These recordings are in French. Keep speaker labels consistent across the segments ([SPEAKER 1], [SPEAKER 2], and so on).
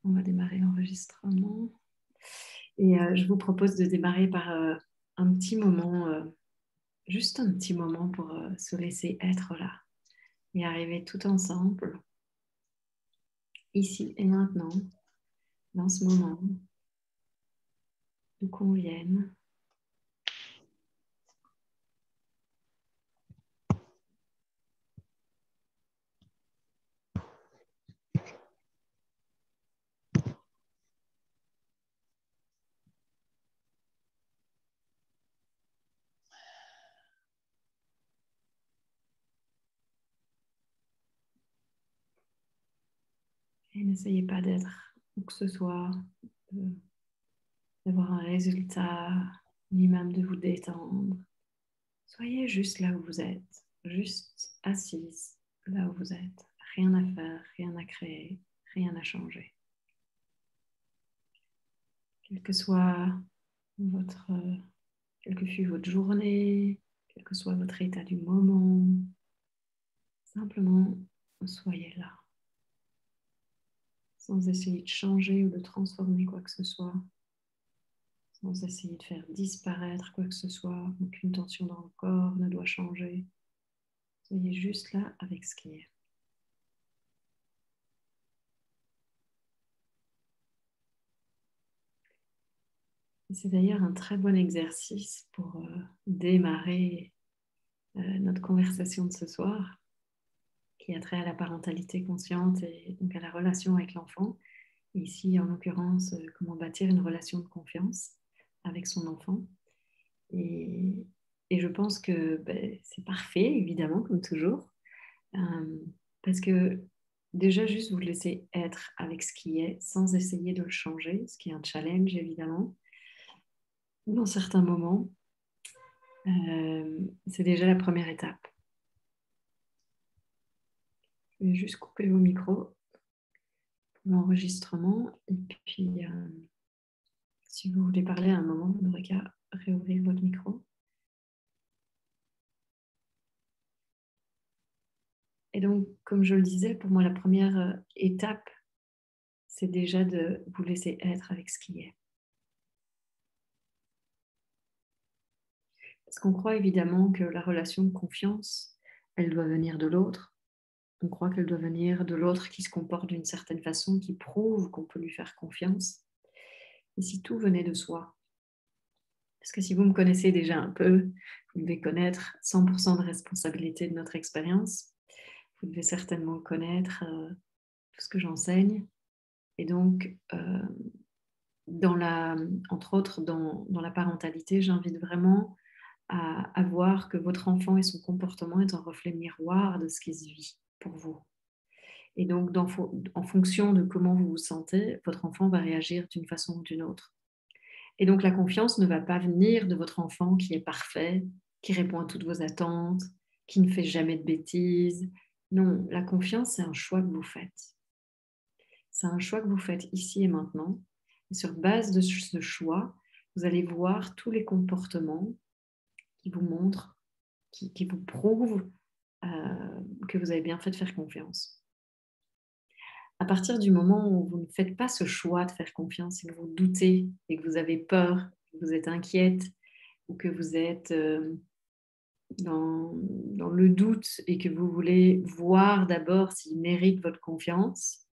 [SPEAKER 1] On va démarrer l'enregistrement. Et je vous propose de démarrer par un petit moment, juste un petit moment pour se laisser être là et arriver tout ensemble, ici et maintenant, dans ce moment, nous convienne. Et n'essayez pas d'être où que ce soit, d'avoir un résultat, ni même de vous détendre. Soyez juste là où vous êtes, juste assise là où vous êtes. Rien à faire, rien à créer, rien à changer. Quelle que soit quelle que fût votre journée, quel que soit votre état du moment, simplement soyez là, sans essayer de changer ou de transformer quoi que ce soit, sans essayer de faire disparaître quoi que ce soit, aucune tension dans le corps ne doit changer. Soyez juste là avec ce qui est. Et c'est d'ailleurs un très bon exercice pour démarrer notre conversation de ce soir, qui a trait à la parentalité consciente et donc à la relation avec l'enfant. Et ici, en l'occurrence, comment bâtir une relation de confiance avec son enfant. Et, et je pense que c'est parfait, évidemment, comme toujours, parce que déjà, juste vous laisser être avec ce qui est, sans essayer de le changer, ce qui est un challenge, évidemment, dans certains moments, c'est déjà la première étape. Je vais juste couper vos micros pour l'enregistrement. Et puis, si vous voulez parler à un moment, vous n'aurez qu'à réouvrir votre micro. Et donc, comme je le disais, pour moi, la première étape, c'est déjà de vous laisser être avec ce qui est. Parce qu'on croit évidemment que la relation de confiance, elle doit venir de l'autre. On croit qu'elle doit venir de l'autre qui se comporte d'une certaine façon, qui prouve qu'on peut lui faire confiance. Et si tout venait de soi? Parce que si vous me connaissez déjà un peu, vous devez connaître 100% de responsabilité de notre expérience. Vous devez certainement connaître tout ce que j'enseigne. Et donc, entre autres, dans la parentalité, j'invite vraiment à voir que votre enfant et son comportement est un reflet miroir de ce qui se vit pour vous. Et donc, en fonction de comment vous vous sentez, votre enfant va réagir d'une façon ou d'une autre. Et donc, la confiance ne va pas venir de votre enfant qui est parfait, qui répond à toutes vos attentes, qui ne fait jamais de bêtises. Non, la confiance, c'est un choix que vous faites. C'est un choix que vous faites ici et maintenant. Et sur base de ce choix, vous allez voir tous les comportements qui vous montrent, qui vous prouvent que vous avez bien fait de faire confiance. À partir du moment où vous ne faites pas ce choix de faire confiance et que vous doutez et que vous avez peur, que vous êtes inquiète ou que vous êtes dans le doute et que vous voulez voir d'abord s'il mérite votre confiance,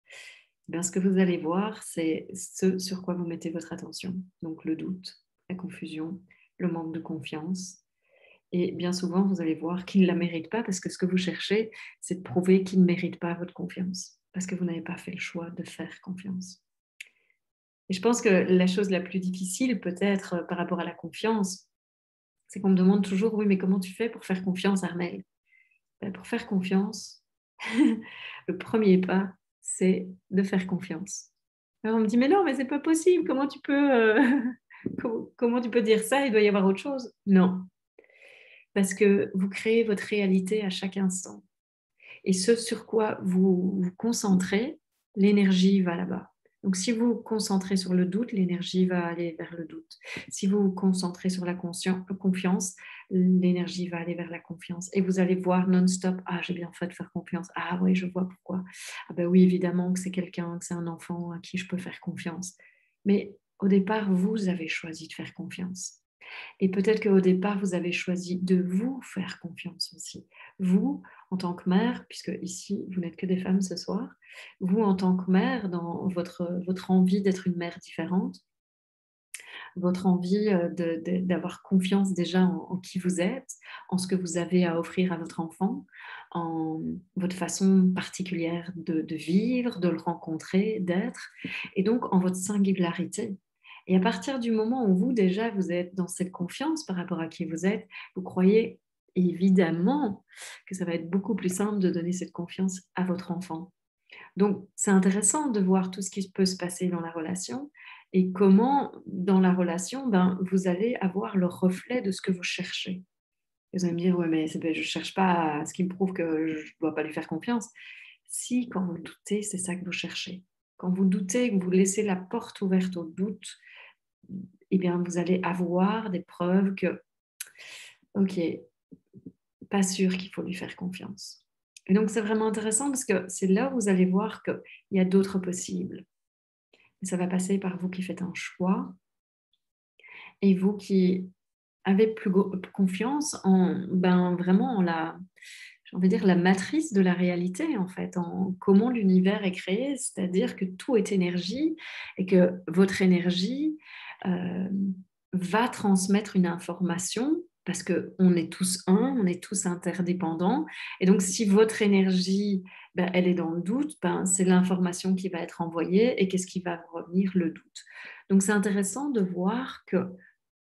[SPEAKER 1] bien, ce que vous allez voir, c'est ce sur quoi vous mettez votre attention. Donc le doute, la confusion, le manque de confiance. Et bien souvent, vous allez voir qu'il ne la mérite pas parce que ce que vous cherchez, c'est de prouver qu'il ne mérite pas votre confiance parce que vous n'avez pas fait le choix de faire confiance. Et je pense que la chose la plus difficile peut-être par rapport à la confiance, c'est qu'on me demande toujours, oui, mais comment tu fais pour faire confiance, Armelle? Pour faire confiance, le premier pas, c'est de faire confiance. Alors on me dit, mais non, mais c'est pas possible, comment tu peux, comment tu peux dire ça, il doit y avoir autre chose? Non, parce que vous créez votre réalité à chaque instant. Et ce sur quoi vous vous concentrez, l'énergie va là-bas. Donc, si vous vous concentrez sur le doute, l'énergie va aller vers le doute. Si vous vous concentrez sur la confiance, l'énergie va aller vers la confiance. Et vous allez voir non-stop, ah, j'ai bien fait de faire confiance. Ah oui, je vois pourquoi. Ah ben oui, évidemment que c'est quelqu'un, que c'est un enfant à qui je peux faire confiance. Mais au départ, vous avez choisi de faire confiance. Et peut-être qu'au départ, vous avez choisi de vous faire confiance aussi. Vous, en tant que mère, puisque ici, vous n'êtes que des femmes ce soir, vous, en tant que mère, dans votre envie d'être une mère différente, votre envie d'avoir confiance déjà en qui vous êtes, en ce que vous avez à offrir à votre enfant, en votre façon particulière de vivre, de le rencontrer, d'être, et donc en votre singularité. Et à partir du moment où vous, déjà, vous êtes dans cette confiance par rapport à qui vous êtes, vous croyez évidemment que ça va être beaucoup plus simple de donner cette confiance à votre enfant. Donc, c'est intéressant de voir tout ce qui peut se passer dans la relation et comment, dans la relation, vous allez avoir le reflet de ce que vous cherchez. Vous allez me dire, ouais, mais je ne cherche pas ce qui me prouve que je ne dois pas lui faire confiance. Si, quand vous doutez, c'est ça que vous cherchez. Quand vous doutez, que vous laissez la porte ouverte au doute, eh bien, vous allez avoir des preuves que, ok, pas sûr qu'il faut lui faire confiance. Et donc, c'est vraiment intéressant parce que c'est là où vous allez voir qu'il y a d'autres possibles. Et ça va passer par vous qui faites un choix et vous qui avez plus confiance en vraiment en la, j'ai envie de dire, la matrice de la réalité, en fait, en comment l'univers est créé, c'est-à-dire que tout est énergie et que votre énergie euh, va transmettre une information parce qu'on est tous un, on est tous interdépendants. Et donc, si votre énergie, elle est dans le doute, c'est l'information qui va être envoyée et qu'est-ce qui va vous revenir? Le doute. Donc, c'est intéressant de voir que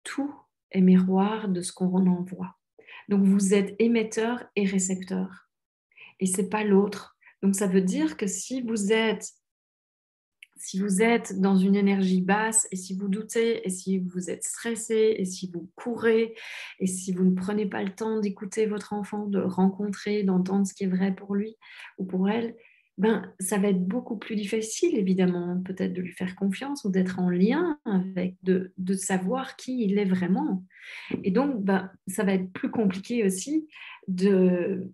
[SPEAKER 1] tout est miroir de ce qu'on envoie. Donc, vous êtes émetteur et récepteur. Et ce n'est pas l'autre. Donc, ça veut dire que si vous êtes dans une énergie basse et si vous doutez et si vous êtes stressé et si vous courez et si vous ne prenez pas le temps d'écouter votre enfant, de le rencontrer, d'entendre ce qui est vrai pour lui ou pour elle, ça va être beaucoup plus difficile, évidemment, peut-être de lui faire confiance ou d'être en lien avec, de savoir qui il est vraiment. Et donc, ça va être plus compliqué aussi de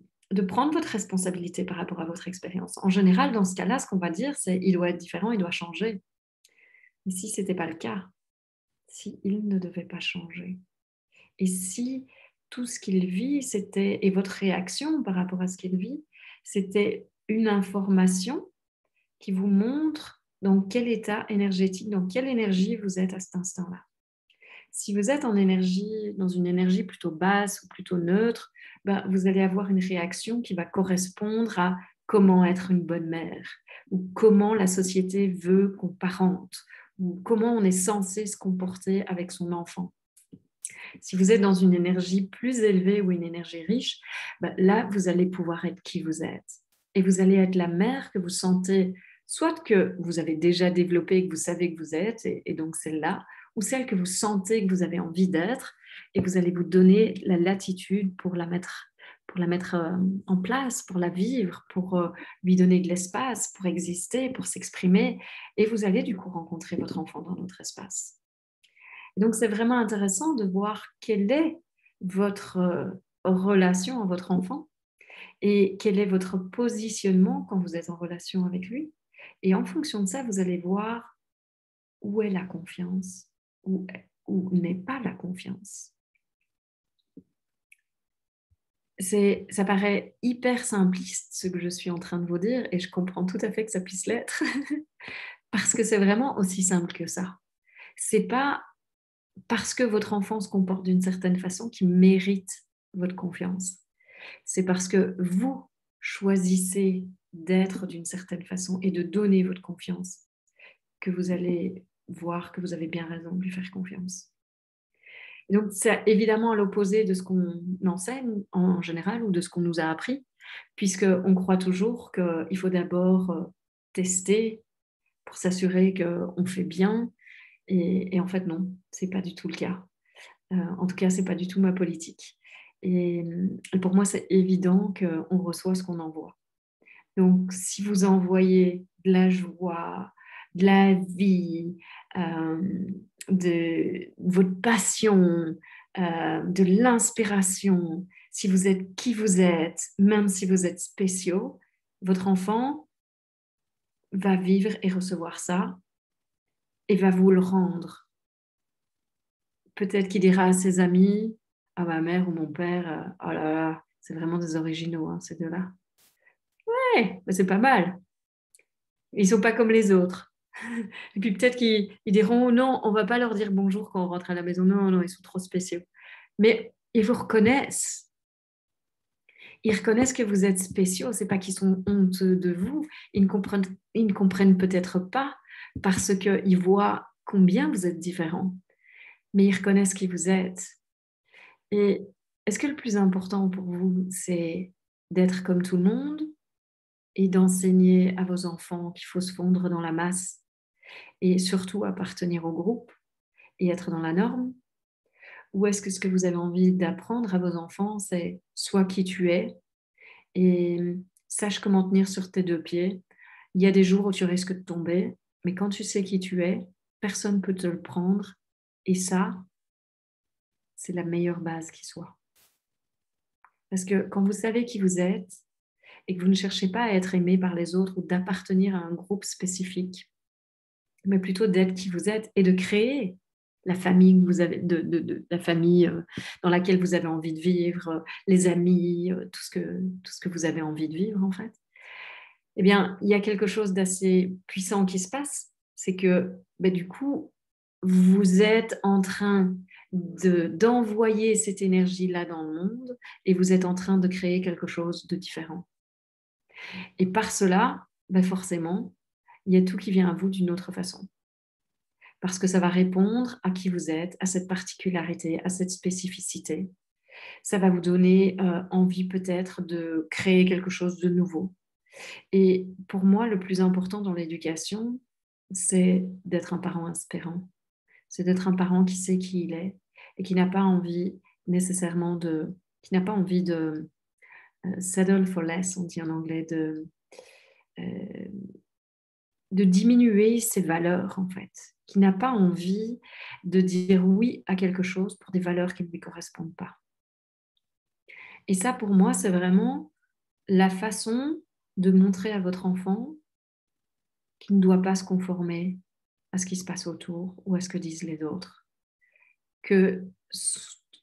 [SPEAKER 1] prendre votre responsabilité par rapport à votre expérience. En général, dans ce cas-là, ce qu'on va dire, c'est il doit être différent, il doit changer. Mais si ce n'était pas le cas, si il ne devait pas changer, et si tout ce qu'il vit, et votre réaction par rapport à ce qu'il vit, c'était une information qui vous montre dans quel état énergétique, dans quelle énergie vous êtes à cet instant-là. Si vous êtes dans une énergie plutôt basse ou plutôt neutre, vous allez avoir une réaction qui va correspondre à comment être une bonne mère, ou comment la société veut qu'on parente, ou comment on est censé se comporter avec son enfant. Si vous êtes dans une énergie plus élevée ou une énergie riche, là, vous allez pouvoir être qui vous êtes. Et vous allez être la mère que vous sentez, soit que vous avez déjà développée, que vous savez que vous êtes, et donc celle-là, ou celle que vous sentez que vous avez envie d'être, et vous allez vous donner la latitude pour la mettre en place, pour la vivre, pour lui donner de l'espace, pour exister, pour s'exprimer. Et vous allez du coup rencontrer votre enfant dans notre espace. Et donc, c'est vraiment intéressant de voir quelle est votre relation à votre enfant et quel est votre positionnement quand vous êtes en relation avec lui. Et en fonction de ça, vous allez voir où est la confiance, où n'est pas la confiance. Ça paraît hyper simpliste ce que je suis en train de vous dire et je comprends tout à fait que ça puisse l'être parce que c'est vraiment aussi simple que ça. C'est pas parce que votre enfant se comporte d'une certaine façon qui mérite votre confiance. C'est parce que vous choisissez d'être d'une certaine façon et de donner votre confiance que vous allez voir que vous avez bien raison de lui faire confiance. Et donc, c'est évidemment à l'opposé de ce qu'on enseigne en général ou de ce qu'on nous a appris, puisqu'on croit toujours qu'il faut d'abord tester pour s'assurer qu'on fait bien. Et en fait, non, ce n'est pas du tout le cas. En tout cas, ce n'est pas du tout ma politique. Et pour moi, c'est évident qu'on reçoit ce qu'on envoie. Donc, si vous envoyez de la joie, de la vie, de votre passion, de l'inspiration, si vous êtes qui vous êtes, même si vous êtes spéciaux, votre enfant va vivre et recevoir ça et va vous le rendre. Peut-être qu'il dira à ses amis, à ma mère ou mon père, oh là là, c'est vraiment des originaux, hein, ces deux-là. Ouais, mais c'est pas mal. Ils sont pas comme les autres. Et puis peut-être qu'ils diront, non, on va pas leur dire bonjour quand on rentre à la maison. Non, non, ils sont trop spéciaux. Mais ils vous reconnaissent. Ils reconnaissent que vous êtes spéciaux. C'est pas qu'ils sont honteux de vous. Ils ne comprennent peut-être pas parce qu'ils voient combien vous êtes différents. Mais ils reconnaissent qui vous êtes. Et est-ce que le plus important pour vous, c'est d'être comme tout le monde et d'enseigner à vos enfants qu'il faut se fondre dans la masse et surtout appartenir au groupe et être dans la norme? Ou est-ce que ce que vous avez envie d'apprendre à vos enfants, c'est sois qui tu es et sache comment tenir sur tes deux pieds. Il y a des jours où tu risques de tomber, mais quand tu sais qui tu es, personne ne peut te le prendre. Et ça, c'est la meilleure base qui soit. Parce que quand vous savez qui vous êtes et que vous ne cherchez pas à être aimé par les autres ou d'appartenir à un groupe spécifique, mais plutôt d'être qui vous êtes et de créer la famille que vous avez, la famille dans laquelle vous avez envie de vivre, les amis, tout ce que vous avez envie de vivre en fait. Eh bien, il y a quelque chose d'assez puissant qui se passe, c'est que du coup, vous êtes en train d'envoyer cette énergie-là dans le monde et vous êtes en train de créer quelque chose de différent. Et par cela, forcément, il y a tout qui vient à vous d'une autre façon. Parce que ça va répondre à qui vous êtes, à cette particularité, à cette spécificité. Ça va vous donner envie peut-être de créer quelque chose de nouveau. Et pour moi, le plus important dans l'éducation, c'est d'être un parent inspirant. C'est d'être un parent qui sait qui il est et qui n'a pas envie nécessairement qui n'a pas envie de settle for less, on dit en anglais, euh, de diminuer ses valeurs en fait, qui n'a pas envie de dire oui à quelque chose pour des valeurs qui ne lui correspondent pas. Et ça, pour moi, c'est vraiment la façon de montrer à votre enfant qu'il ne doit pas se conformer à ce qui se passe autour ou à ce que disent les autres. Que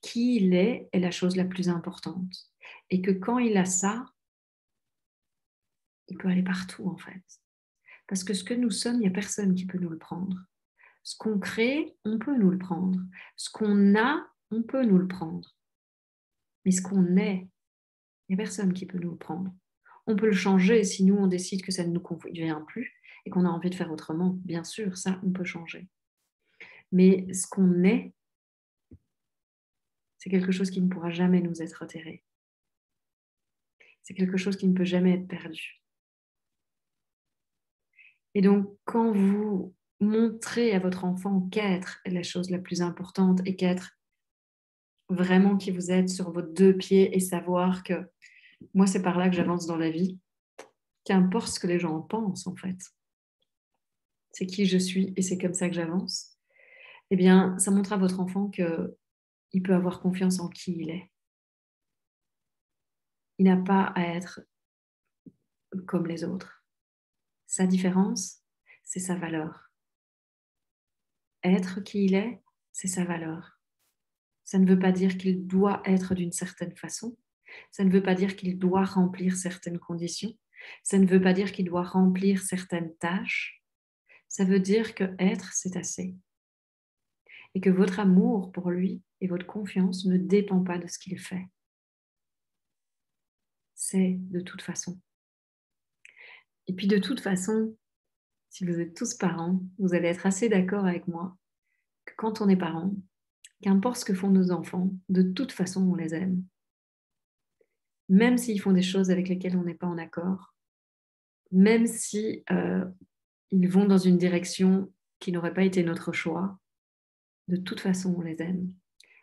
[SPEAKER 1] qui il est la chose la plus importante. Et que quand il a ça, il peut aller partout en fait. Parce que ce que nous sommes, il n'y a personne qui peut nous le prendre. Ce qu'on crée, on peut nous le prendre. Ce qu'on a, on peut nous le prendre. Mais ce qu'on est, il n'y a personne qui peut nous le prendre. On peut le changer si nous, on décide que ça ne nous convient plus et qu'on a envie de faire autrement. Bien sûr, ça, on peut changer. Mais ce qu'on est, c'est quelque chose qui ne pourra jamais nous être retiré. C'est quelque chose qui ne peut jamais être perdu. Et donc, quand vous montrez à votre enfant qu'être est la chose la plus importante et qu'être vraiment qui vous êtes sur vos deux pieds et savoir que moi, c'est par là que j'avance dans la vie, qu'importe ce que les gens en pensent, en fait. C'est qui je suis et c'est comme ça que j'avance. Eh bien, ça montre à votre enfant qu'il peut avoir confiance en qui il est. Il n'a pas à être comme les autres. Sa différence, c'est sa valeur. Être qui il est, c'est sa valeur. Ça ne veut pas dire qu'il doit être d'une certaine façon. Ça ne veut pas dire qu'il doit remplir certaines conditions. Ça ne veut pas dire qu'il doit remplir certaines tâches. Ça veut dire que être, c'est assez. Et que votre amour pour lui et votre confiance ne dépend pas de ce qu'il fait. C'est de toute façon. Et puis de toute façon, si vous êtes tous parents, vous allez être assez d'accord avec moi que quand on est parent, qu'importe ce que font nos enfants, de toute façon, on les aime. Même s'ils font des choses avec lesquelles on n'est pas en accord, même si ils vont dans une direction qui n'aurait pas été notre choix, de toute façon, on les aime.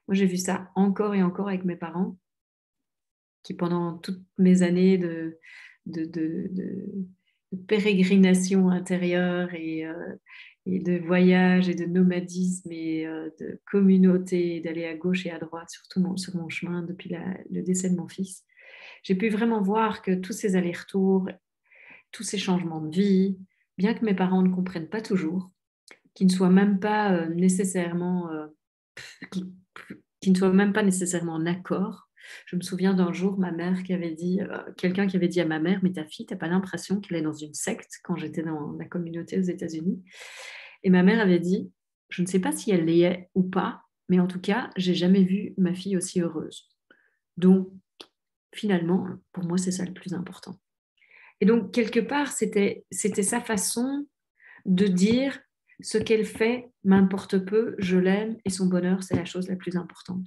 [SPEAKER 1] Moi, j'ai vu ça encore et encore avec mes parents, qui pendant toutes mes années de pérégrination intérieure et de voyage et de nomadisme et de communauté, d'aller à gauche et à droite sur mon chemin depuis le décès de mon fils. J'ai pu vraiment voir que tous ces allers-retours, tous ces changements de vie, bien que mes parents ne comprennent pas toujours, qui ne soient même pas nécessairement qui, qui ne soient même pas nécessairement en accord. Je me souviens d'un jour, ma mère qui avait dit, quelqu'un qui avait dit à ma mère, mais ta fille, t'as pas l'impression qu'elle est dans une secte quand j'étais dans la communauté aux États-Unis. Et ma mère avait dit, je ne sais pas si elle l'est ou pas, mais en tout cas, j'ai jamais vu ma fille aussi heureuse. Donc, finalement, pour moi, c'est ça le plus important. Et donc, quelque part, c'était sa façon de dire ce qu'elle fait m'importe peu, je l'aime et son bonheur, c'est la chose la plus importante.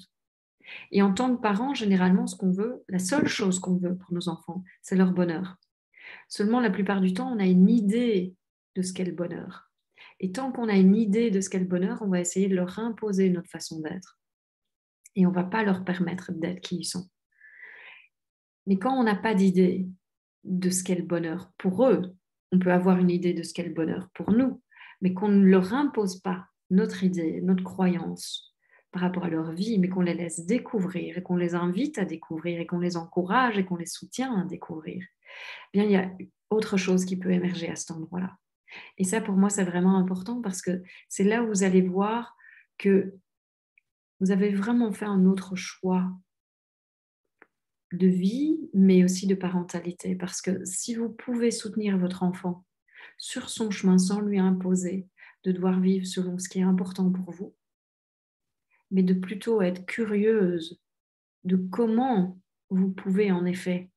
[SPEAKER 1] Et en tant que parent, généralement, ce qu'on veut, la seule chose qu'on veut pour nos enfants, c'est leur bonheur. Seulement, la plupart du temps, on a une idée de ce qu'est le bonheur. Et tant qu'on a une idée de ce qu'est le bonheur, on va essayer de leur imposer notre façon d'être. Et on ne va pas leur permettre d'être qui ils sont. Mais quand on n'a pas d'idée de ce qu'est le bonheur pour eux, on peut avoir une idée de ce qu'est le bonheur pour nous, mais qu'on ne leur impose pas notre idée, notre croyance par rapport à leur vie, mais qu'on les laisse découvrir et qu'on les invite à découvrir et qu'on les encourage et qu'on les soutient à découvrir, bien il y a autre chose qui peut émerger à cet endroit-là. Et ça, pour moi, c'est vraiment important parce que c'est là où vous allez voir que vous avez vraiment fait un autre choix de vie, mais aussi de parentalité. Parce que si vous pouvez soutenir votre enfant sur son chemin sans lui imposer de devoir vivre selon ce qui est important pour vous, mais de plutôt être curieuse de comment vous pouvez en effet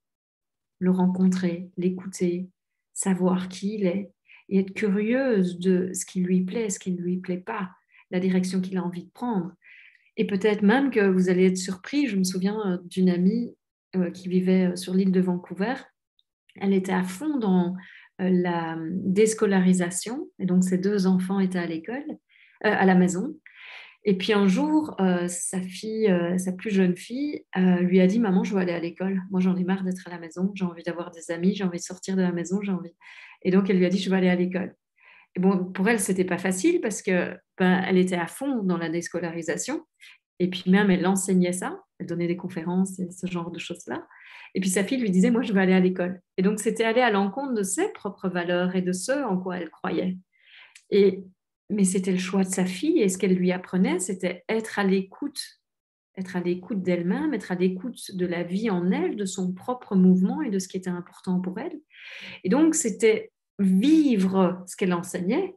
[SPEAKER 1] le rencontrer, l'écouter, savoir qui il est, et être curieuse de ce qui lui plaît, ce qui ne lui plaît pas, la direction qu'il a envie de prendre. Et peut-être même que vous allez être surpris. Je me souviens d'une amie qui vivait sur l'île de Vancouver. Elle était à fond dans la déscolarisation. Et donc, ses deux enfants étaient à l'école, à la maison. Et puis un jour, sa fille, sa plus jeune fille, lui a dit, Maman, je veux aller à l'école. Moi, j'en ai marre d'être à la maison. J'ai envie d'avoir des amis. J'ai envie de sortir de la maison. J'ai envie. Et donc, elle lui a dit, je veux aller à l'école. Et bon, pour elle, c'était pas facile parce que elle était à fond dans la déscolarisation. Et puis même, elle enseignait ça, elle donnait des conférences et ce genre de choses-là. Et puis sa fille lui disait, moi, je veux aller à l'école. Et donc, c'était aller à l'encontre de ses propres valeurs et de ce en quoi elle croyait. Et, mais c'était le choix de sa fille et ce qu'elle lui apprenait, c'était être à l'écoute d'elle-même, être à l'écoute de la vie en elle, de son propre mouvement et de ce qui était important pour elle. Et donc, c'était vivre ce qu'elle enseignait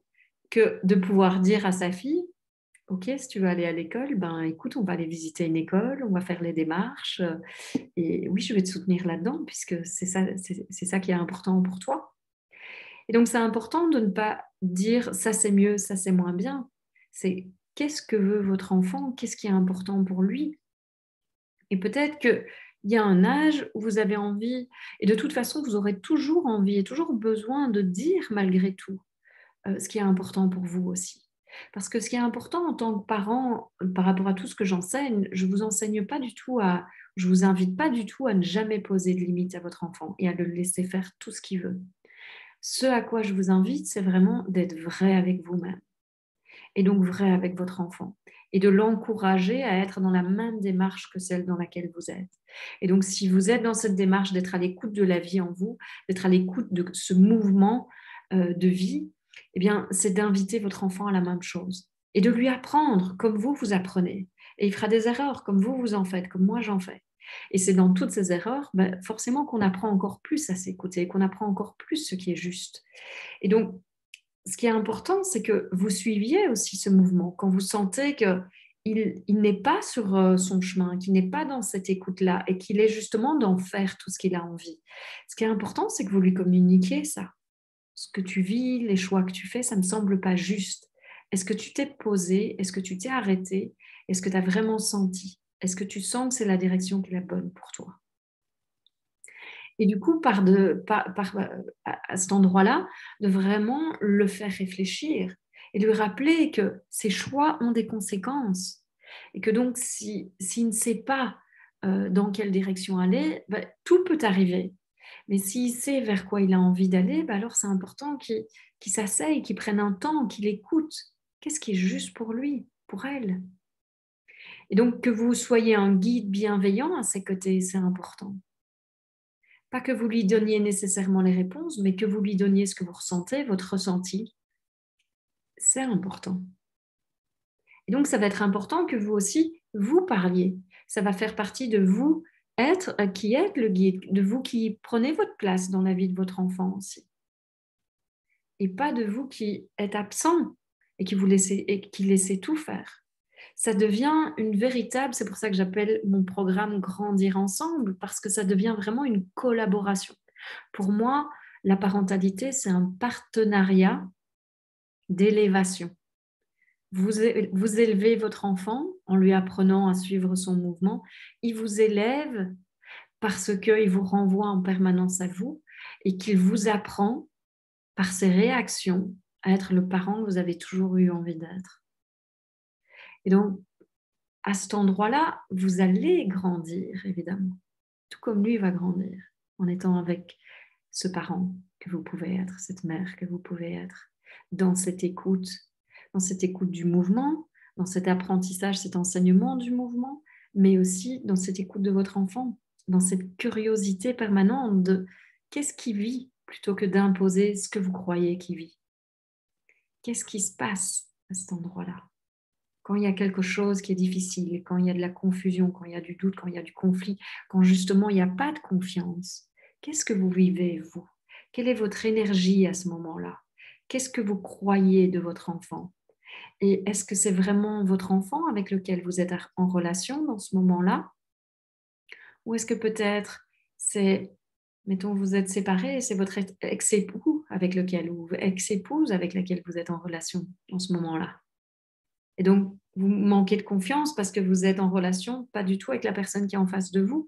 [SPEAKER 1] que de pouvoir dire à sa fille, OK, si tu veux aller à l'école, ben écoute, on va aller visiter une école, on va faire les démarches. Et oui, je vais te soutenir là-dedans, puisque c'est ça qui est important pour toi. Et donc, c'est important de ne pas dire ça c'est mieux, ça c'est moins bien. C'est qu'est-ce que veut votre enfant, qu'est-ce qui est important pour lui. Et peut-être qu'il y a un âge où vous avez envie, et de toute façon, vous aurez toujours envie et toujours besoin de dire malgré tout ce qui est important pour vous aussi. Parce que ce qui est important en tant que parent, par rapport à tout ce que j'enseigne, je vous enseigne pas du tout je vous invite pas du tout à ne jamais poser de limites à votre enfant et à le laisser faire tout ce qu'il veut. Ce à quoi je vous invite, c'est vraiment d'être vrai avec vous-même et donc vrai avec votre enfant et de l'encourager à être dans la même démarche que celle dans laquelle vous êtes. Et donc, si vous êtes dans cette démarche d'être à l'écoute de la vie en vous, d'être à l'écoute de ce mouvement de vie, eh bien, c'est d'inviter votre enfant à la même chose et de lui apprendre comme vous apprenez. Et il fera des erreurs comme vous en faites, comme moi j'en fais. Et c'est dans toutes ces erreurs, forcément qu'on apprend encore plus à s'écouter, qu'on apprend encore plus ce qui est juste. Et donc, ce qui est important, c'est que vous suiviez aussi ce mouvement. Quand vous sentez qu'il n'est pas sur son chemin, qu'il n'est pas dans cette écoute-là et qu'il est justement d'en faire tout ce qu'il a envie. Ce qui est important, c'est que vous lui communiquiez ça. Ce que tu vis, les choix que tu fais, ça ne me semble pas juste. Est-ce que tu t'es posé? Est-ce que tu t'es arrêté? Est-ce que tu as vraiment senti? Est-ce que tu sens que c'est la direction qui est la bonne pour toi? Et du coup, à cet endroit-là, de vraiment le faire réfléchir et de lui rappeler que ses choix ont des conséquences. Et que donc, s'il ne sait pas dans quelle direction aller, tout peut arriver. Mais s'il sait vers quoi il a envie d'aller, bah alors c'est important qu'il s'asseye, qu'il prenne un temps, qu'il écoute. Qu'est-ce qui est juste pour lui, pour elle? Et donc que vous soyez un guide bienveillant à ses côtés, c'est important. Pas que vous lui donniez nécessairement les réponses, mais que vous lui donniez ce que vous ressentez, votre ressenti. C'est important. Et donc, ça va être important que vous aussi, vous parliez. Ça va faire partie de vous qui êtes le guide, de vous qui prenez votre place dans la vie de votre enfant aussi. Et pas de vous qui êtes absent et qui laissez tout faire. Ça devient une véritable, c'est pour ça que j'appelle mon programme Grandir ensemble, parce que ça devient vraiment une collaboration. Pour moi, la parentalité, c'est un partenariat d'élévation. Vous élevez votre enfant en lui apprenant à suivre son mouvement. Il vous élève parce qu'il vous renvoie en permanence à vous et qu'il vous apprend par ses réactions à être le parent que vous avez toujours eu envie d'être. Et donc, à cet endroit-là, vous allez grandir, évidemment, tout comme lui va grandir en étant avec ce parent que vous pouvez être, cette mère que vous pouvez être, dans cette écoute du mouvement, dans cet apprentissage, cet enseignement du mouvement, mais aussi dans cette écoute de votre enfant, dans cette curiosité permanente de qu'est-ce qui vit plutôt que d'imposer ce que vous croyez qu'il vit. Qu'est-ce qui se passe à cet endroit-là? Quand il y a quelque chose qui est difficile, quand il y a de la confusion, quand il y a du doute, quand il y a du conflit, quand justement il n'y a pas de confiance, qu'est-ce que vous vivez, vous? Quelle est votre énergie à ce moment-là? Qu'est-ce que vous croyez de votre enfant? Et est-ce que c'est vraiment votre enfant avec lequel vous êtes en relation dans ce moment-là? Ou est-ce que peut-être c'est, mettons, vous êtes séparés et c'est votre ex-époux avec lequel, ou ex-épouse avec laquelle vous êtes en relation en ce moment-là? Et donc, vous manquez de confiance parce que vous êtes en relation pas du tout avec la personne qui est en face de vous.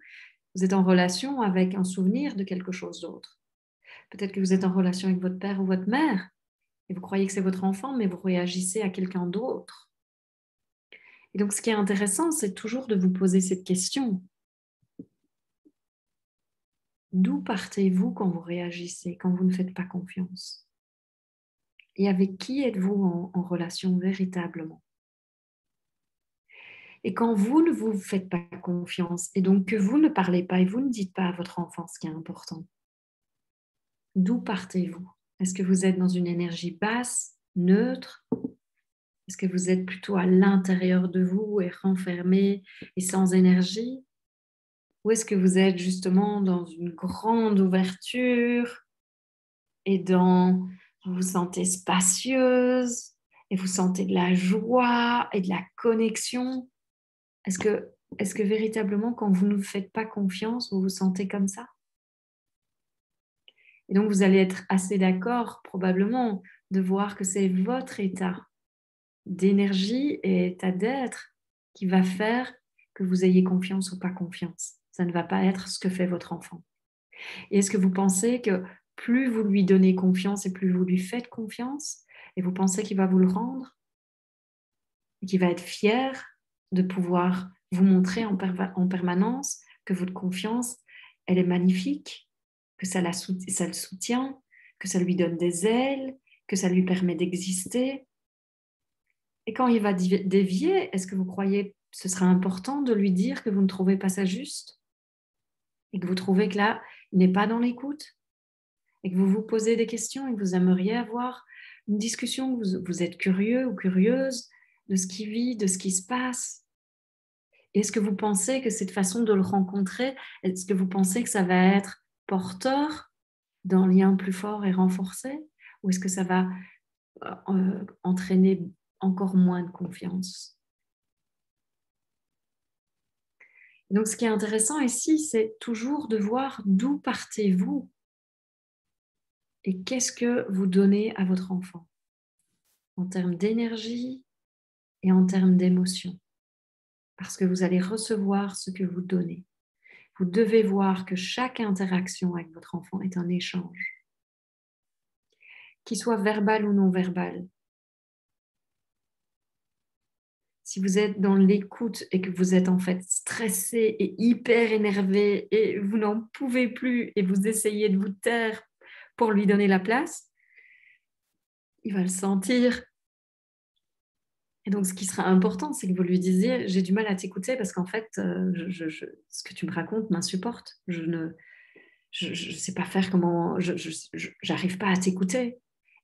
[SPEAKER 1] Vous êtes en relation avec un souvenir de quelque chose d'autre. Peut-être que vous êtes en relation avec votre père ou votre mère et vous croyez que c'est votre enfant, mais vous réagissez à quelqu'un d'autre. Et donc, ce qui est intéressant, c'est toujours de vous poser cette question. D'où partez-vous quand vous réagissez, quand vous ne faites pas confiance? Et avec qui êtes-vous en relation véritablement? Et quand vous ne vous faites pas confiance, et donc que vous ne parlez pas et vous ne dites pas à votre enfant ce qui est important, d'où partez-vous? Est-ce que vous êtes dans une énergie basse, neutre? Est-ce que vous êtes plutôt à l'intérieur de vous et renfermé et sans énergie? Ou est-ce que vous êtes justement dans une grande ouverture et vous vous sentez spacieuse et vous sentez de la joie et de la connexion? Est-ce que véritablement, quand vous ne vous faites pas confiance, vous vous sentez comme ça? Et donc, vous allez être assez d'accord, probablement, de voir que c'est votre état d'énergie et état d'être qui va faire que vous ayez confiance ou pas confiance. Ça ne va pas être ce que fait votre enfant. Et est-ce que vous pensez que plus vous lui donnez confiance et plus vous lui faites confiance, et vous pensez qu'il va vous le rendre, et qu'il va être fier de pouvoir vous montrer en permanence que votre confiance, elle est magnifique, que ça le soutient, que ça lui donne des ailes, que ça lui permet d'exister. Et quand il va dévier, est-ce que vous croyez que ce sera important de lui dire que vous ne trouvez pas ça juste et que vous trouvez que là, il n'est pas dans l'écoute et que vous vous posez des questions et que vous aimeriez avoir une discussion, que vous êtes curieux ou curieuse de ce qu'il vit, de ce qui se passe? Est-ce que vous pensez que cette façon de le rencontrer, est-ce que vous pensez que ça va être porteur d'un lien plus fort et renforcé? Ou est-ce que ça va entraîner encore moins de confiance? Donc, ce qui est intéressant ici, c'est toujours de voir d'où partez-vous et qu'est-ce que vous donnez à votre enfant en termes d'énergie et en termes d'émotion. Parce que vous allez recevoir ce que vous donnez. Vous devez voir que chaque interaction avec votre enfant est un échange, qu'il soit verbal ou non verbal. Si vous êtes dans l'écoute et que vous êtes en fait stressé et hyper énervé et vous n'en pouvez plus et vous essayez de vous taire pour lui donner la place, il va le sentir. Et donc, ce qui sera important, c'est que vous lui disiez, j'ai du mal à t'écouter parce qu'en fait, ce que tu me racontes m'insupporte. Je sais pas faire comment, j'arrive pas à t'écouter.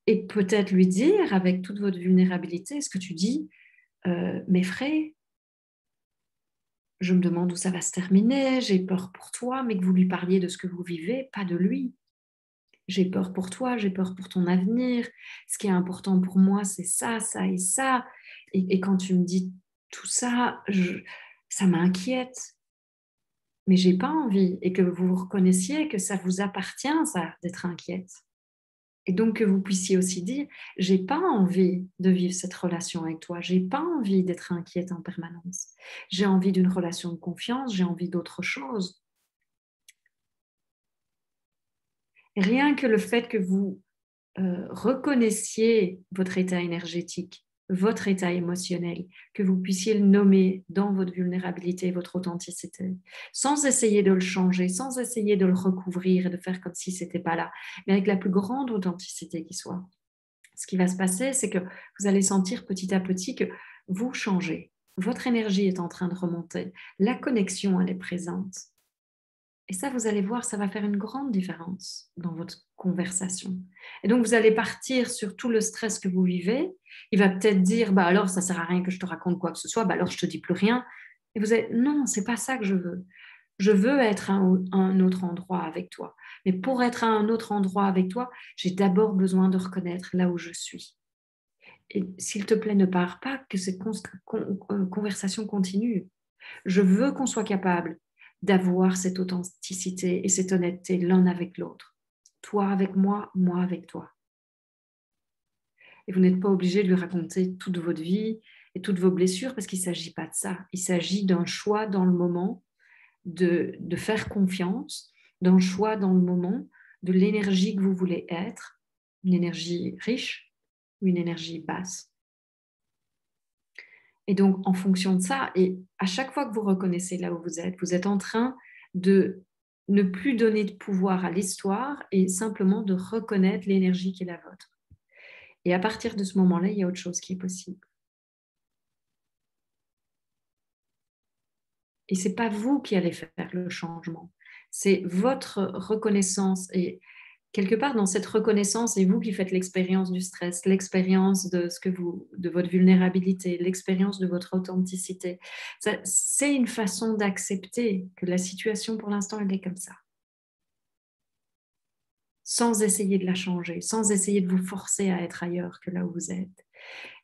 [SPEAKER 1] Et peut-être lui dire, avec toute votre vulnérabilité, ce que tu dis m'effraie. Je me demande où ça va se terminer, j'ai peur pour toi, mais que vous lui parliez de ce que vous vivez, pas de lui. J'ai peur pour toi, j'ai peur pour ton avenir. Ce qui est important pour moi, c'est ça, ça et ça. Et quand tu me dis tout ça, ça m'inquiète. Mais j'ai pas envie. Et que vous reconnaissiez que ça vous appartient, ça, d'être inquiète. Et donc que vous puissiez aussi dire, j'ai pas envie de vivre cette relation avec toi, j'ai pas envie d'être inquiète en permanence. J'ai envie d'une relation de confiance, j'ai envie d'autre chose. Rien que le fait que vous reconnaissiez votre état énergétique, votre état émotionnel, que vous puissiez le nommer dans votre vulnérabilité, votre authenticité, sans essayer de le changer, sans essayer de le recouvrir et de faire comme si c'était pas là, mais avec la plus grande authenticité qui soit. Ce qui va se passer, c'est que vous allez sentir petit à petit que vous changez. Votre énergie est en train de remonter. La connexion, elle est présente. Et ça, vous allez voir, ça va faire une grande différence dans votre conversation. Et donc, vous allez partir sur tout le stress que vous vivez. Il va peut-être dire, bah alors, ça sert à rien que je te raconte quoi que ce soit, bah alors je te dis plus rien. Et vous êtes, non, c'est pas ça que je veux. Je veux être à un autre endroit avec toi. Mais pour être à un autre endroit avec toi, j'ai d'abord besoin de reconnaître là où je suis. Et s'il te plaît, ne pars pas, que cette conversation continue. Je veux qu'on soit capable d'avoir cette authenticité et cette honnêteté l'un avec l'autre. Toi avec moi avec toi. Et vous n'êtes pas obligé de lui raconter toute votre vie et toutes vos blessures parce qu'il ne s'agit pas de ça. Il s'agit d'un choix dans le moment de faire confiance, d'un choix dans le moment de l'énergie que vous voulez être, une énergie riche ou une énergie basse. Et donc, en fonction de ça, et à chaque fois que vous reconnaissez là où vous êtes en train de ne plus donner de pouvoir à l'histoire et simplement de reconnaître l'énergie qui est la vôtre. Et à partir de ce moment-là, il y a autre chose qui est possible. Et ce n'est pas vous qui allez faire le changement. C'est votre reconnaissance. Et quelque part, dans cette reconnaissance, c'est vous qui faites l'expérience du stress, l'expérience de votre vulnérabilité, l'expérience de votre authenticité. C'est une façon d'accepter que la situation, pour l'instant, elle est comme ça. Sans essayer de la changer, sans essayer de vous forcer à être ailleurs que là où vous êtes.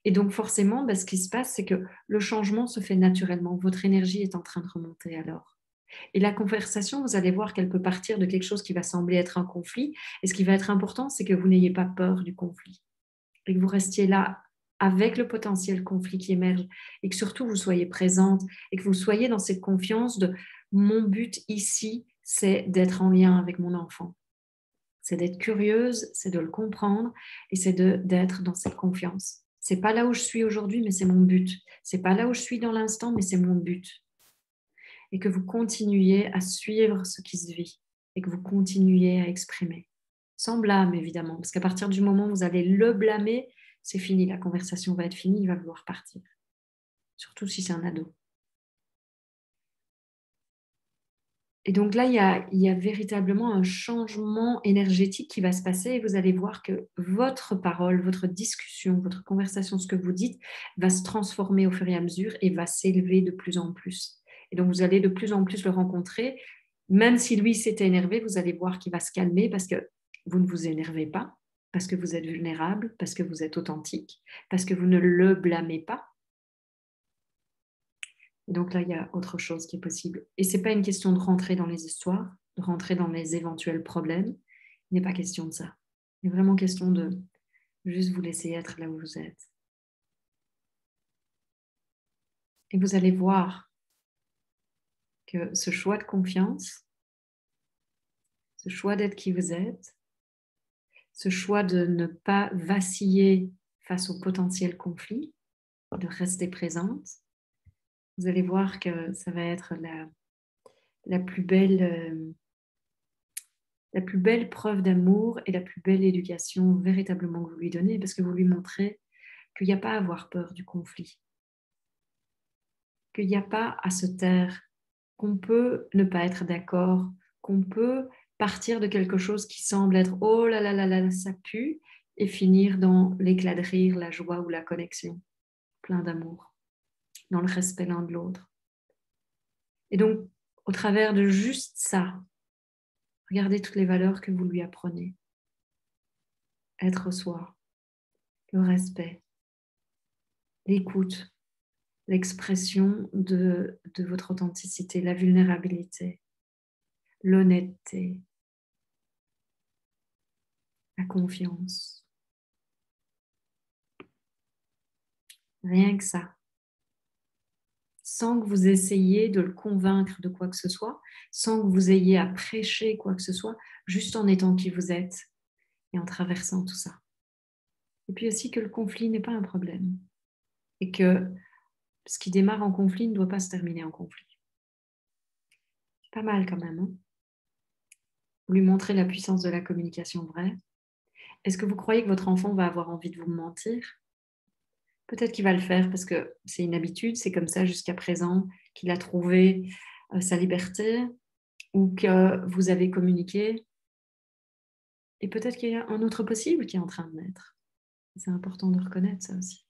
[SPEAKER 1] Et donc, forcément, ce qui se passe, c'est que le changement se fait naturellement. Votre énergie est en train de remonter alors. Et la conversation, vous allez voir qu'elle peut partir de quelque chose qui va sembler être un conflit. Et ce qui va être important, c'est que vous n'ayez pas peur du conflit. Et que vous restiez là avec le potentiel conflit qui émerge. Et que surtout, vous soyez présente et que vous soyez dans cette confiance de mon but ici, c'est d'être en lien avec mon enfant. C'est d'être curieuse, c'est de le comprendre et c'est d'être dans cette confiance. C'est pas là où je suis aujourd'hui, mais c'est mon but. C'est pas là où je suis dans l'instant, mais c'est mon but. Et que vous continuiez à suivre ce qui se vit et que vous continuiez à exprimer. Sans blâme, évidemment, parce qu'à partir du moment où vous allez le blâmer, c'est fini, la conversation va être finie, il va vouloir partir. Surtout si c'est un ado. Et donc là, il y a véritablement un changement énergétique qui va se passer et vous allez voir que votre parole, votre discussion, votre conversation, ce que vous dites, va se transformer au fur et à mesure et va s'élever de plus en plus. Et donc, vous allez de plus en plus le rencontrer. Même si lui s'est énervé, vous allez voir qu'il va se calmer parce que vous ne vous énervez pas, parce que vous êtes vulnérable, parce que vous êtes authentique, parce que vous ne le blâmez pas. Donc là, il y a autre chose qui est possible. Et ce n'est pas une question de rentrer dans les histoires, de rentrer dans les éventuels problèmes. Il n'est pas question de ça. Il est vraiment question de juste vous laisser être là où vous êtes. Et vous allez voir que ce choix de confiance, ce choix d'être qui vous êtes, ce choix de ne pas vaciller face au potentiel conflit, de rester présente, vous allez voir que ça va être la plus belle, la plus belle preuve d'amour et la plus belle éducation véritablement que vous lui donnez, parce que vous lui montrez qu'il n'y a pas à avoir peur du conflit, qu'il n'y a pas à se taire, qu'on peut ne pas être d'accord, qu'on peut partir de quelque chose qui semble être oh là là là là, ça pue, et finir dans l'éclat de rire, la joie ou la connexion, plein d'amour, dans le respect l'un de l'autre. Et donc, au travers de juste ça, regardez toutes les valeurs que vous lui apprenez. Être soi, le respect, l'écoute, l'expression de votre authenticité, la vulnérabilité, l'honnêteté, la confiance. Rien que ça. Sans que vous essayiez de le convaincre de quoi que ce soit, sans que vous ayez à prêcher quoi que ce soit, juste en étant qui vous êtes et en traversant tout ça. Et puis aussi que le conflit n'est pas un problème et que ce qui démarre en conflit ne doit pas se terminer en conflit. C'est pas mal quand même. Hein? Vous lui montrez la puissance de la communication vraie. Est-ce que vous croyez que votre enfant va avoir envie de vous mentir? Peut-être qu'il va le faire parce que c'est une habitude, c'est comme ça jusqu'à présent qu'il a trouvé sa liberté ou que vous avez communiqué. Et peut-être qu'il y a un autre possible qui est en train de naître. C'est important de reconnaître ça aussi.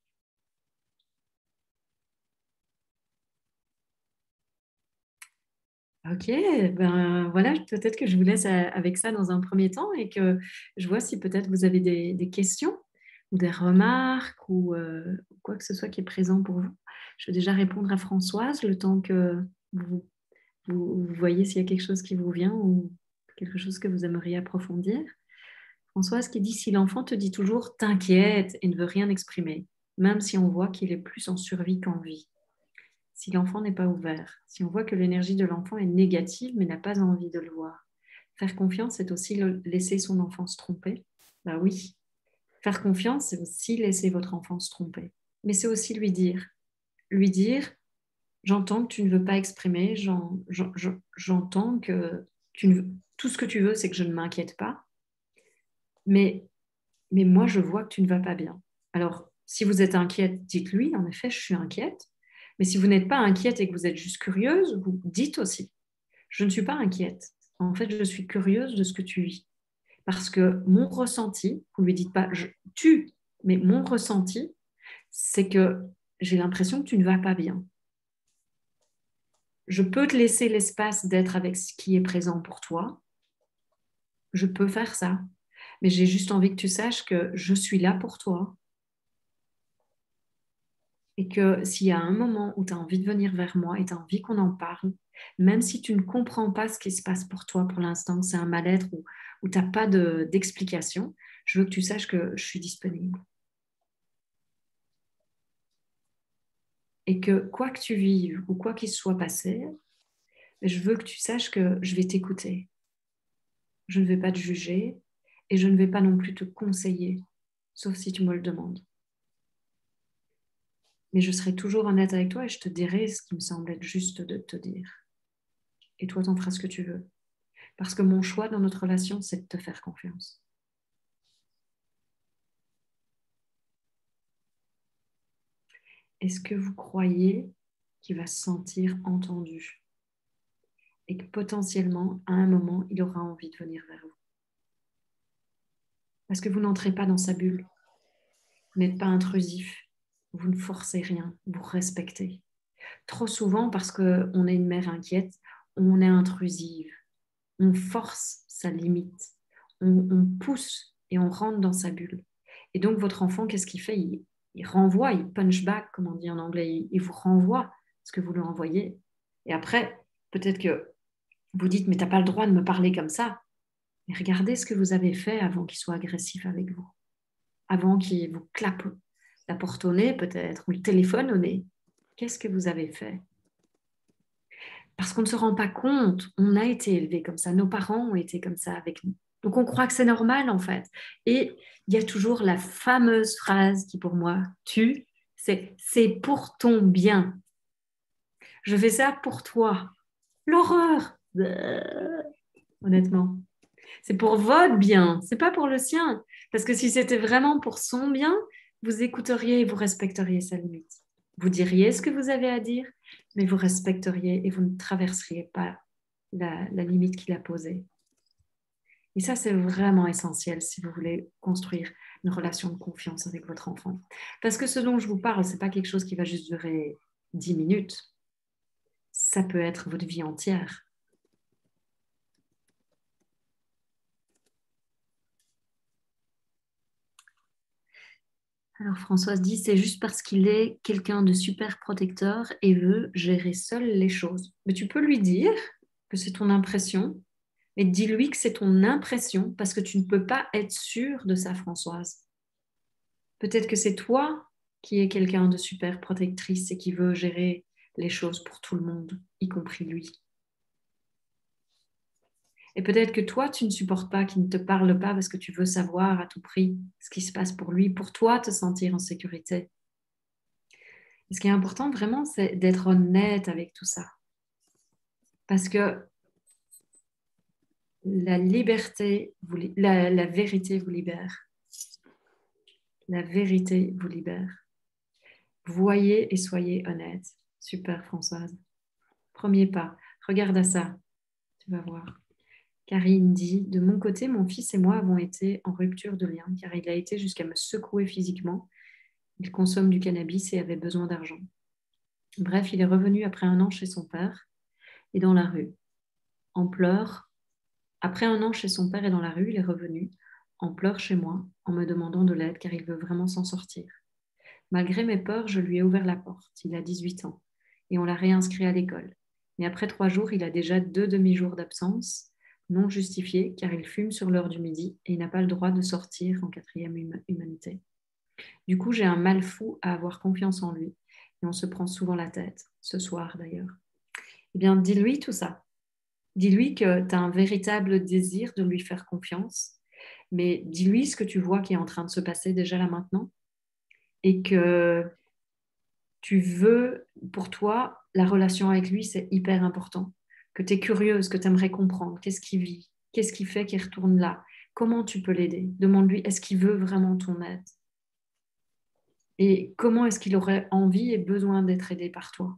[SPEAKER 1] Ok, ben voilà, peut-être que je vous laisse avec ça dans un premier temps et que je vois si peut-être vous avez des questions ou des remarques ou quoi que ce soit qui est présent pour vous. Je vais déjà répondre à Françoise le temps que vous voyez s'il y a quelque chose qui vous vient ou quelque chose que vous aimeriez approfondir. Françoise qui dit si l'enfant te dit toujours t'inquiète et ne veut rien exprimer, même si on voit qu'il est plus en survie qu'en vie. Si l'enfant n'est pas ouvert, si on voit que l'énergie de l'enfant est négative mais n'a pas envie de le voir. Faire confiance, c'est aussi laisser son enfant se tromper. Ben oui, faire confiance, c'est aussi laisser votre enfant se tromper. Mais c'est aussi lui dire, j'entends que tu ne veux pas exprimer, j'entends que tout ce que tu veux, c'est que je ne m'inquiète pas, mais moi, je vois que tu ne vas pas bien. Alors, si vous êtes inquiète, dites-lui, en effet, je suis inquiète. Mais si vous n'êtes pas inquiète et que vous êtes juste curieuse, vous dites aussi, je ne suis pas inquiète. En fait, je suis curieuse de ce que tu vis. Parce que mon ressenti, vous ne lui dites pas tu, mais mon ressenti, c'est que j'ai l'impression que tu ne vas pas bien. Je peux te laisser l'espace d'être avec ce qui est présent pour toi. Je peux faire ça. Mais j'ai juste envie que tu saches que je suis là pour toi. Et que s'il y a un moment où tu as envie de venir vers moi et tu as envie qu'on en parle, même si tu ne comprends pas ce qui se passe pour toi pour l'instant, que c'est un mal-être ou tu n'as pas d'explication, je veux que tu saches que je suis disponible. Et que quoi que tu vives ou quoi qu'il soit passé, je veux que tu saches que je vais t'écouter. Je ne vais pas te juger et je ne vais pas non plus te conseiller, sauf si tu me le demandes. Mais je serai toujours honnête avec toi et je te dirai ce qui me semble être juste de te dire. Et toi, t'en feras ce que tu veux. Parce que mon choix dans notre relation, c'est de te faire confiance. Est-ce que vous croyez qu'il va se sentir entendu et que potentiellement, à un moment, il aura envie de venir vers vous? Parce que vous n'entrez pas dans sa bulle. Vous n'êtes pas intrusif. Vous ne forcez rien. Vous respectez. Trop souvent, parce qu'on est une mère inquiète, on est intrusive. On force sa limite. On pousse et on rentre dans sa bulle. Et donc, votre enfant, qu'est-ce qu'il fait? Il renvoie, il punch back, comme on dit en anglais. Il vous renvoie ce que vous lui envoyez. Et après, peut-être que vous dites, mais tu n'as pas le droit de me parler comme ça. Mais regardez ce que vous avez fait avant qu'il soit agressif avec vous. Avant qu'il vous clappe la porte au nez, peut-être, ou le téléphone au nez. Qu'est-ce que vous avez fait? Parce qu'on ne se rend pas compte, on a été élevé comme ça, nos parents ont été comme ça avec nous. Donc on croit que c'est normal en fait. Et il y a toujours la fameuse phrase qui pour moi tue, c'est pour ton bien. Je fais ça pour toi. L'horreur. Honnêtement. C'est pour votre bien, c'est pas pour le sien. Parce que si c'était vraiment pour son bien, vous écouteriez et vous respecteriez sa limite. Vous diriez ce que vous avez à dire, mais vous respecteriez et vous ne traverseriez pas la limite qu'il a posée. Et ça, c'est vraiment essentiel si vous voulez construire une relation de confiance avec votre enfant. Parce que ce dont je vous parle, ce n'est pas quelque chose qui va juste durer 10 minutes. Ça peut être votre vie entière. Alors Françoise dit, c'est juste parce qu'il est quelqu'un de super protecteur et veut gérer seul les choses. Mais tu peux lui dire que c'est ton impression, mais dis-lui que c'est ton impression parce que tu ne peux pas être sûre de ça, Françoise. Peut-être que c'est toi qui es quelqu'un de super protectrice et qui veut gérer les choses pour tout le monde, y compris lui. Et peut-être que toi, tu ne supportes pas qu'il ne te parle pas parce que tu veux savoir à tout prix ce qui se passe pour lui, pour toi te sentir en sécurité. Et ce qui est important vraiment, c'est d'être honnête avec tout ça. Parce que la liberté, la vérité vous libère. La vérité vous libère. Voyez et soyez honnête. Super, Françoise. Premier pas. Regarde à ça. Tu vas voir. Karine dit, de mon côté, mon fils et moi avons été en rupture de lien car il a été jusqu'à me secouer physiquement. Il consomme du cannabis et avait besoin d'argent. Bref, il est revenu après 1 an chez son père et dans la rue, en pleurs. Après 1 an chez son père et dans la rue, il est revenu, en pleurs chez moi, en me demandant de l'aide car il veut vraiment s'en sortir. Malgré mes peurs, je lui ai ouvert la porte. Il a 18 ans et on l'a réinscrit à l'école. Mais après 3 jours, il a déjà 2 demi-jours d'absence non justifiés car il fume sur l'heure du midi et il n'a pas le droit de sortir en 4e humanité. Du coup, j'ai un mal fou à avoir confiance en lui et on se prend souvent la tête, ce soir d'ailleurs. Eh bien, dis-lui tout ça. Dis-lui que tu as un véritable désir de lui faire confiance, mais dis-lui ce que tu vois qui est en train de se passer déjà là maintenant et que tu veux, pour toi, la relation avec lui, c'est hyper important. Que tu es curieuse, que tu aimerais comprendre qu'est-ce qu'il vit, qu'est-ce qui fait qu'il retourne là, comment tu peux l'aider. Demande-lui, est-ce qu'il veut vraiment ton aide et comment est-ce qu'il aurait envie et besoin d'être aidé par toi.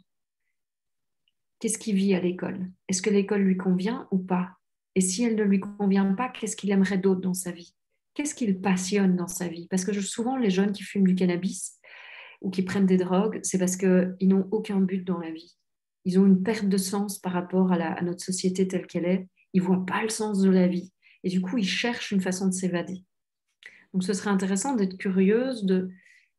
[SPEAKER 1] Qu'est-ce qu'il vit à l'école? Est-ce que l'école lui convient ou pas? Et si elle ne lui convient pas, qu'est-ce qu'il aimerait d'autre dans sa vie? Qu'est-ce qu'il passionne dans sa vie? Parce que souvent, les jeunes qui fument du cannabis ou qui prennent des drogues, c'est parce qu'ils n'ont aucun but dans la vie. Ils ont une perte de sens par rapport à notre société telle qu'elle est. Ils ne voient pas le sens de la vie. Et du coup, ils cherchent une façon de s'évader. Donc, ce serait intéressant d'être curieuse de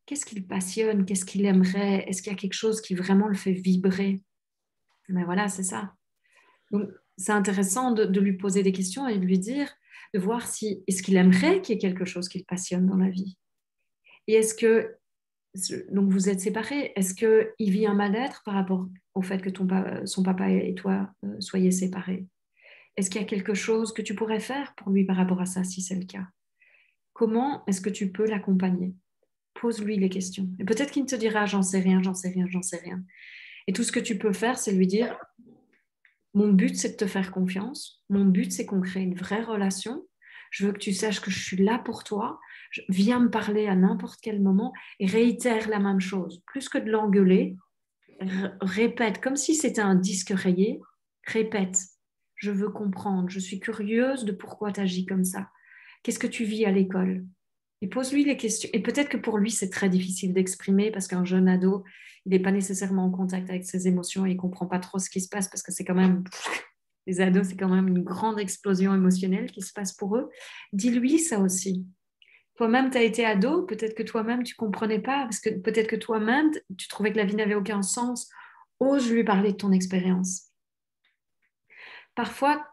[SPEAKER 1] qu'est-ce qu'il passionne, qu'est-ce qu'il aimerait, est-ce qu'il y a quelque chose qui vraiment le fait vibrer? Mais voilà, c'est ça. Donc, c'est intéressant de lui poser des questions et de lui dire, de voir si est-ce qu'il aimerait qu'il y ait quelque chose qu'il passionne dans la vie. Et est-ce que, donc vous êtes séparés, est-ce qu'il vit un mal-être par rapport au fait que son papa et toi soyez séparés? Est-ce qu'il y a quelque chose que tu pourrais faire pour lui par rapport à ça, si c'est le cas? Comment est-ce que tu peux l'accompagner? Pose-lui les questions. Et peut-être qu'il te dira, j'en sais rien, j'en sais rien, j'en sais rien. Et tout ce que tu peux faire, c'est lui dire, mon but, c'est de te faire confiance. Mon but, c'est qu'on crée une vraie relation. Je veux que tu saches que je suis là pour toi. Viens me parler à n'importe quel moment et réitère la même chose. Plus que de l'engueuler, répète, comme si c'était un disque rayé. Répète, je veux comprendre. Je suis curieuse de pourquoi tu agis comme ça. Qu'est-ce que tu vis à l'école? Et pose-lui les questions. Et peut-être que pour lui, c'est très difficile d'exprimer parce qu'un jeune ado, il n'est pas nécessairement en contact avec ses émotions et il ne comprend pas trop ce qui se passe parce que c'est quand même, les ados, c'est quand même une grande explosion émotionnelle qui se passe pour eux. Dis-lui ça aussi. Toi-même, tu as été ado, peut-être que toi-même, tu ne comprenais pas parce que peut-être que toi-même, tu trouvais que la vie n'avait aucun sens. Ose lui parler de ton expérience. Parfois,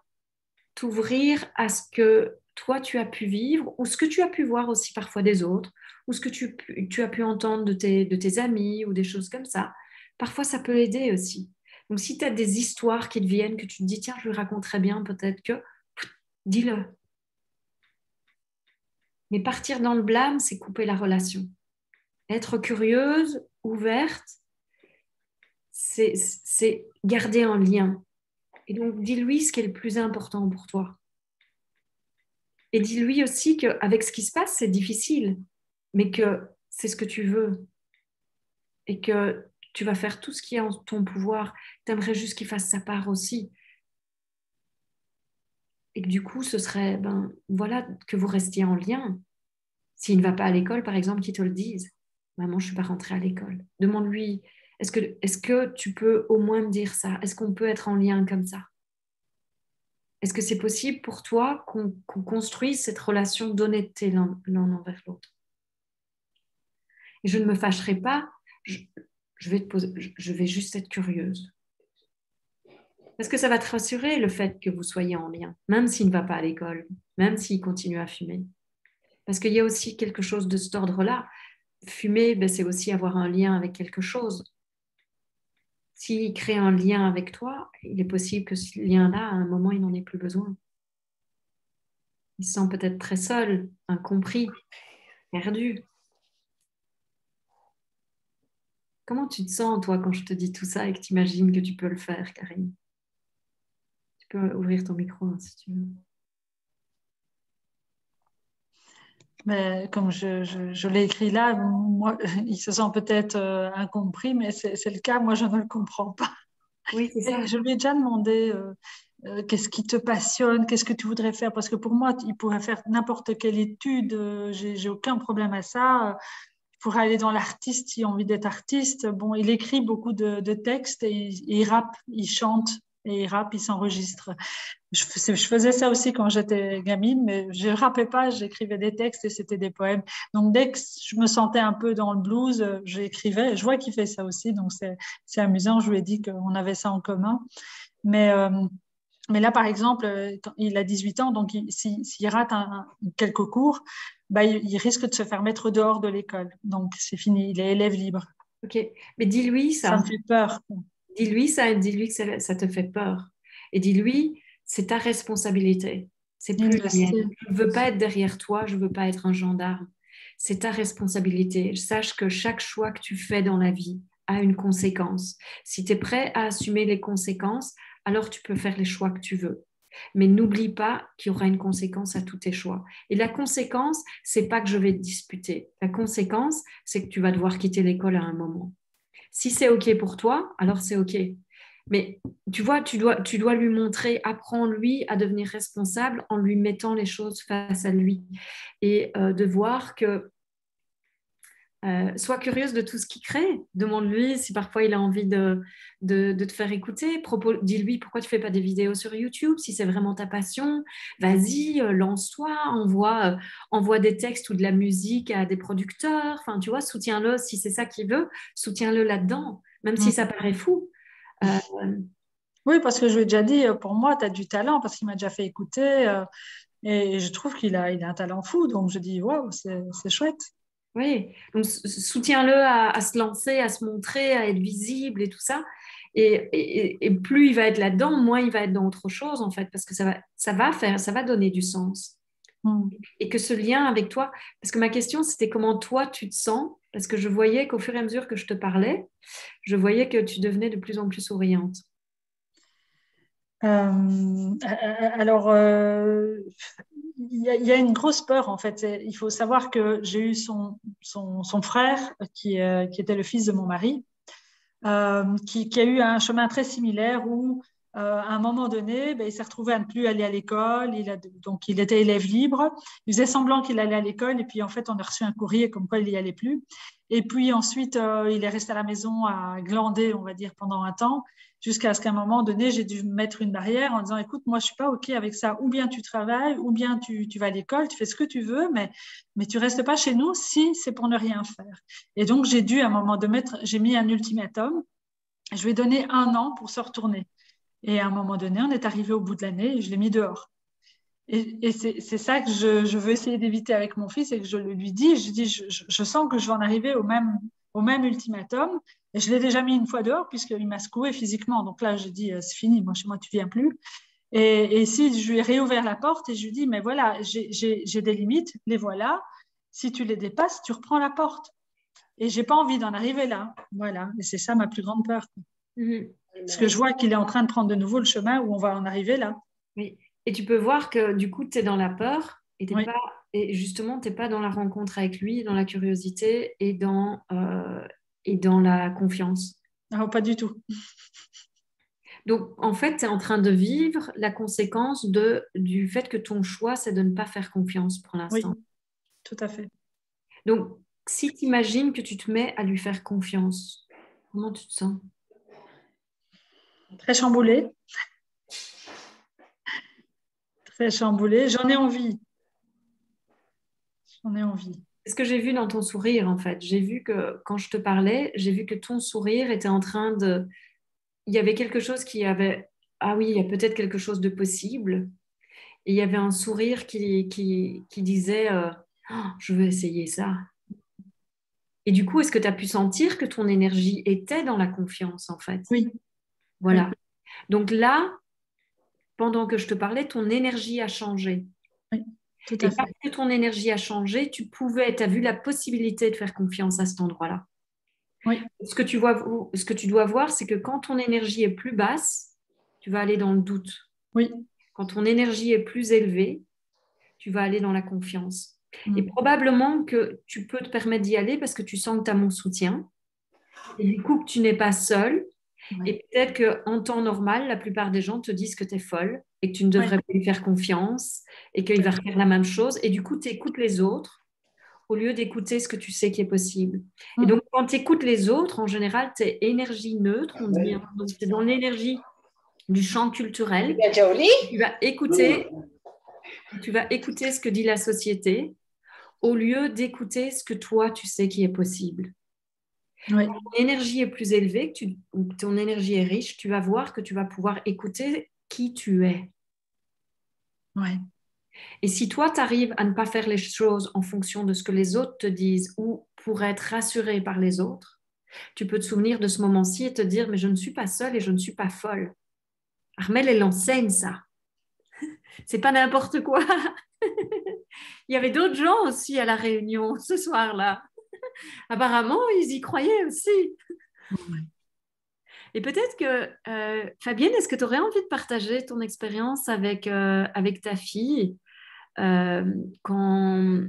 [SPEAKER 1] t'ouvrir à ce que toi, tu as pu vivre ou ce que tu as pu voir aussi parfois des autres ou ce que tu as pu entendre de tes amis ou des choses comme ça. Parfois, ça peut aider aussi. Donc, si tu as des histoires qui te viennent, que tu te dis, tiens, je lui raconterais bien, peut-être que, dis-le. Mais partir dans le blâme, c'est couper la relation. Être curieuse, ouverte, c'est garder un lien. Et donc, dis-lui ce qui est le plus important pour toi. Et dis-lui aussi qu'avec ce qui se passe, c'est difficile, mais que c'est ce que tu veux et que tu vas faire tout ce qui est en ton pouvoir. Tu aimerais juste qu'il fasse sa part aussi. Et que du coup, ce serait, voilà, que vous restiez en lien. S'il ne va pas à l'école, par exemple, qu'il te le dise. Maman, je ne suis pas rentrée à l'école. Demande-lui, est-ce que tu peux au moins me dire ça? Est-ce qu'on peut être en lien comme ça? Est-ce que c'est possible pour toi qu'on construise cette relation d'honnêteté l'un envers l'autre? Et je ne me fâcherai pas, je vais juste être curieuse. Parce que ça va te rassurer le fait que vous soyez en lien, même s'il ne va pas à l'école, même s'il continue à fumer. Parce qu'il y a aussi quelque chose de cet ordre-là. Fumer, c'est aussi avoir un lien avec quelque chose. S'il crée un lien avec toi, il est possible que ce lien-là, à un moment, il n'en ait plus besoin. Il se sent peut-être très seul, incompris, perdu. Comment tu te sens, toi, quand je te dis tout ça et que tu imagines que tu peux le faire, Karine? Tu peux ouvrir ton micro, hein, si tu veux.
[SPEAKER 2] Mais comme je l'ai écrit là, moi, il se sent peut-être incompris, mais c'est le cas, moi je ne le comprends pas.
[SPEAKER 1] Oui, c'est ça.
[SPEAKER 2] Et je lui ai déjà demandé qu'est-ce qui te passionne, qu'est-ce que tu voudrais faire, parce que pour moi, il pourrait faire n'importe quelle étude, j'ai aucun problème à ça. Il pourrait aller dans l'artiste s'il a envie d'être artiste. Bon, il écrit beaucoup de textes et il rappe, il chante et il rappe, il s'enregistre. Je faisais ça aussi quand j'étais gamine, mais je ne rappais pas, j'écrivais des textes et c'était des poèmes. Donc, dès que je me sentais un peu dans le blues, j'écrivais. Je vois qu'il fait ça aussi, donc c'est amusant. Je lui ai dit qu'on avait ça en commun. Mais, euh, mais là, par exemple, il a 18 ans, donc s'il rate quelques cours, bah, il risque de se faire mettre dehors de l'école. Donc, c'est fini, il est élève libre.
[SPEAKER 1] Ok, mais dis-lui
[SPEAKER 2] Ça
[SPEAKER 1] ça.
[SPEAKER 2] me fait peur.
[SPEAKER 1] Dis-lui ça et dis-lui que ça te fait peur. Et dis-lui, c'est ta responsabilité. C'est
[SPEAKER 2] Il
[SPEAKER 1] plus
[SPEAKER 2] le
[SPEAKER 1] la mienne.
[SPEAKER 2] sait.
[SPEAKER 1] Je ne veux pas être derrière toi, je ne veux pas être un gendarme. C'est ta responsabilité. Sache que chaque choix que tu fais dans la vie a une conséquence. Si tu es prêt à assumer les conséquences, alors tu peux faire les choix que tu veux. Mais n'oublie pas qu'il y aura une conséquence à tous tes choix. Et la conséquence, c'est pas que je vais te disputer. La conséquence, c'est que tu vas devoir quitter l'école à un moment. Si c'est OK pour toi, alors c'est OK. Mais tu vois, tu dois lui montrer, apprendre lui à devenir responsable en lui mettant les choses face à lui. Et de voir que sois curieuse de tout ce qu'il crée. Demande-lui si parfois il a envie de te faire écouter. Dis-lui pourquoi tu fais pas des vidéos sur YouTube. Si c'est vraiment ta passion, vas-y, lance-toi, envoie des textes ou de la musique à des producteurs. Enfin, tu vois, soutiens-le si c'est ça qu'il veut. Soutiens-le là-dedans, même si ça paraît fou. Euh,
[SPEAKER 2] Oui, parce que je lui ai déjà dit, pour moi, tu as du talent, parce qu'il m'a déjà fait écouter, et je trouve qu'il a un talent fou. Donc, je dis, waouh, c'est chouette.
[SPEAKER 1] oui, donc soutiens-le à se lancer, à se montrer, à être visible et tout ça. Et plus il va être là-dedans, moins il va être dans autre chose, en fait, parce que ça va donner du sens.
[SPEAKER 2] Mm.
[SPEAKER 1] Et que ce lien avec toi, parce que ma question, c'était comment toi tu te sens, parce que je voyais qu'au fur et à mesure que je te parlais, je voyais que tu devenais de plus en plus souriante.
[SPEAKER 2] Alors, il y a une grosse peur, en fait. Il faut savoir que j'ai eu son frère, qui était le fils de mon mari, qui a eu un chemin très similaire où, à un moment donné, ben, il s'est retrouvé à ne plus aller à l'école. Donc, il était élève libre. Il faisait semblant qu'il allait à l'école. Et puis, en fait, on a reçu un courrier comme quoi il n'y allait plus. Et puis, ensuite, il est resté à la maison à glander, on va dire, pendant un temps, jusqu'à ce qu'à un moment donné, j'ai dû mettre une barrière en disant, écoute, moi, je ne suis pas OK avec ça. Ou bien tu travailles, ou bien tu vas à l'école, tu fais ce que tu veux, mais tu ne restes pas chez nous si c'est pour ne rien faire. Et donc, j'ai dû, à un moment de mettre, j'ai mis un ultimatum. Je lui ai donné 1 an pour se retourner. Et à un moment donné, on est arrivé au bout de l'année et je l'ai mis dehors. Et c'est ça que je veux essayer d'éviter avec mon fils et que je lui dis. Je dis, je sens que je vais en arriver au même ultimatum. Et je l'ai déjà mis une fois dehors puisqu'il m'a secoué physiquement. Donc là, je dis, c'est fini, moi, chez moi, tu viens plus. Et si je lui ai réouvert la porte et je lui dis, mais voilà, j'ai des limites, les voilà. Si tu les dépasses, tu reprends la porte. Et j'ai pas envie d'en arriver là. Voilà. Et c'est ça ma plus grande peur. Parce que je vois qu'il est en train de prendre de nouveau le chemin où on va en arriver là.
[SPEAKER 1] Oui. Et tu peux voir que du coup, tu es dans la peur et,
[SPEAKER 2] Oui.
[SPEAKER 1] et justement, tu n'es pas dans la rencontre avec lui, dans la curiosité et dans la confiance.
[SPEAKER 2] Non, pas du tout.
[SPEAKER 1] Donc, en fait, tu es en train de vivre la conséquence du fait que ton choix, c'est de ne pas faire confiance pour
[SPEAKER 2] Oui,
[SPEAKER 1] l'instant.
[SPEAKER 2] tout à fait.
[SPEAKER 1] Donc, si tu imagines que tu te mets à lui faire confiance, comment tu te sens?
[SPEAKER 2] Très chamboulé. Très chamboulé. J'en ai envie. J'en ai envie.
[SPEAKER 1] C'est ce que j'ai vu dans ton sourire, en fait. J'ai vu que quand je te parlais, j'ai vu que ton sourire était en train de... Il y avait quelque chose qui avait... Ah oui, il y a peut-être quelque chose de possible. Et il y avait un sourire qui disait oh, je veux essayer ça. Et du coup, est-ce que tu as pu sentir que ton énergie était dans la confiance, en fait?
[SPEAKER 2] Oui.
[SPEAKER 1] Voilà.
[SPEAKER 2] Oui.
[SPEAKER 1] Donc là, pendant que je te parlais, ton énergie a changé.
[SPEAKER 2] Oui, tout
[SPEAKER 1] Et
[SPEAKER 2] à
[SPEAKER 1] parce
[SPEAKER 2] fait.
[SPEAKER 1] que ton énergie a changé, tu as vu la possibilité de faire confiance à cet endroit-là.
[SPEAKER 2] Oui.
[SPEAKER 1] Ce que tu dois voir, c'est que quand ton énergie est plus basse, tu vas aller dans le doute.
[SPEAKER 2] Oui.
[SPEAKER 1] Quand ton énergie est plus élevée, tu vas aller dans la confiance. Et
[SPEAKER 2] Mm.
[SPEAKER 1] probablement que tu peux te permettre d'y aller parce que tu sens que tu as mon soutien. Et du coup, que tu n'es pas seule.
[SPEAKER 2] Oui.
[SPEAKER 1] Et peut-être qu'en temps normal, la plupart des gens te disent que tu es folle et que tu ne
[SPEAKER 2] Oui.
[SPEAKER 1] devrais pas lui faire confiance et qu'il va refaire la même chose. Et du coup, tu écoutes les autres au lieu d'écouter ce que tu sais qui est possible. Et
[SPEAKER 2] Mm.
[SPEAKER 1] donc, quand tu écoutes les autres, en général, tu es énergie neutre, on dit, hein. Donc, tu es dans l'énergie du champ culturel. Tu vas écouter, tu vas écouter ce que dit la société au lieu d'écouter ce que toi, tu sais qui est possible.
[SPEAKER 2] Oui.
[SPEAKER 1] Quand ton énergie est plus élevée, ou ton énergie est riche, tu vas voir que tu vas pouvoir écouter qui tu es.
[SPEAKER 2] Oui.
[SPEAKER 1] Et si toi, tu arrives à ne pas faire les choses en fonction de ce que les autres te disent ou pour être rassuré par les autres, tu peux te souvenir de ce moment-ci et te dire, mais je ne suis pas seule et je ne suis pas folle. Armelle, elle enseigne ça. C'est pas n'importe quoi. Il y avait d'autres gens aussi à la réunion ce soir-là. Apparemment, ils y croyaient aussi.
[SPEAKER 2] Oui.
[SPEAKER 1] Et peut-être que, Fabienne, est-ce que tu aurais envie de partager ton expérience avec ta fille euh, quand,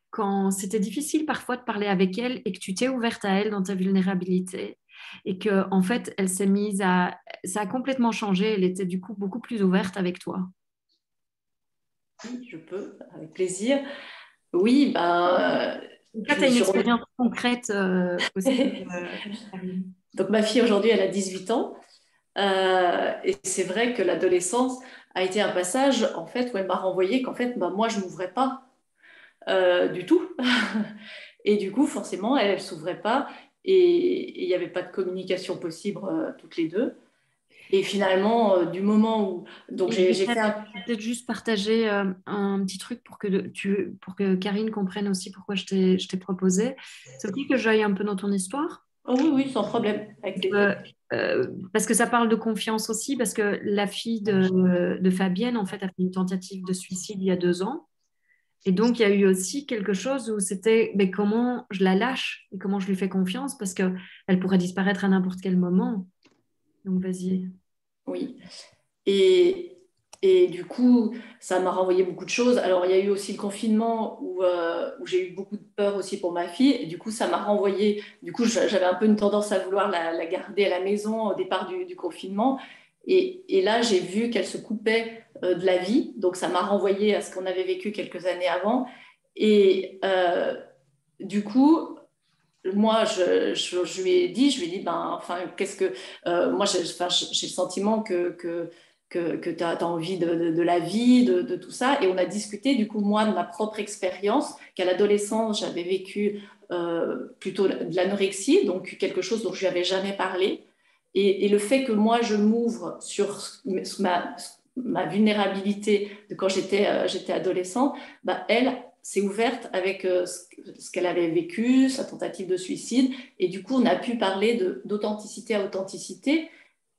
[SPEAKER 1] quand c'était difficile parfois de parler avec elle et que tu t'es ouverte à elle dans ta vulnérabilité et que en fait, elle s'est mise à... Ça a complètement changé, elle était du coup beaucoup plus ouverte avec toi.
[SPEAKER 3] Oui, je peux, avec plaisir. Oui,
[SPEAKER 1] Là,
[SPEAKER 3] je
[SPEAKER 1] tu
[SPEAKER 3] me
[SPEAKER 1] as une
[SPEAKER 3] suis rendue.
[SPEAKER 1] expérience concrète aussi. Karine.
[SPEAKER 3] Donc, ma fille, aujourd'hui, elle a 18 ans. Et c'est vrai que l'adolescence a été un passage, en fait, où elle m'a renvoyé qu'en fait, moi, je ne m'ouvrais pas du tout. Et du coup, forcément, elle ne s'ouvrait pas. Et il n'y avait pas de communication possible toutes les deux. Et finalement, du moment où... Donc,
[SPEAKER 1] Et je vais
[SPEAKER 3] j'ai fait un...
[SPEAKER 1] peut-être juste partager un petit truc pour que Karine comprenne aussi pourquoi je t'ai proposé. C'est OK que j'aille un peu dans ton histoire?
[SPEAKER 3] Oh oui, oui, sans problème, avec plaisir.
[SPEAKER 1] Euh, parce que ça parle de confiance aussi, parce que la fille de Fabienne, en fait, a fait une tentative de suicide il y a 2 ans. Et donc, il y a eu aussi quelque chose où c'était mais comment je la lâche et comment je lui fais confiance, parce qu'elle pourrait disparaître à n'importe quel moment. Donc, vas-y.
[SPEAKER 3] Oui. Et, et du coup, ça m'a renvoyé beaucoup de choses. Alors, il y a eu aussi le confinement où j'ai eu beaucoup de peur aussi pour ma fille. Et du coup, ça m'a renvoyé. Du coup, j'avais un peu une tendance à vouloir la garder à la maison au départ du confinement. Et là, j'ai vu qu'elle se coupait de la vie. Donc, ça m'a renvoyé à ce qu'on avait vécu quelques années avant. Et du coup, moi, je lui ai dit, ben, enfin, qu'est-ce que, moi, j'ai le sentiment que tu as envie de la vie, de tout ça. Et on a discuté, du coup, moi, de ma propre expérience, qu'à l'adolescence, j'avais vécu plutôt de l'anorexie, donc quelque chose dont je lui avais jamais parlé. Et le fait que moi, je m'ouvre sur ma vulnérabilité de quand j'étais adolescent, bah, elle s'est ouverte avec ce qu'elle avait vécu, sa tentative de suicide. Et du coup, on a pu parler d'authenticité à authenticité.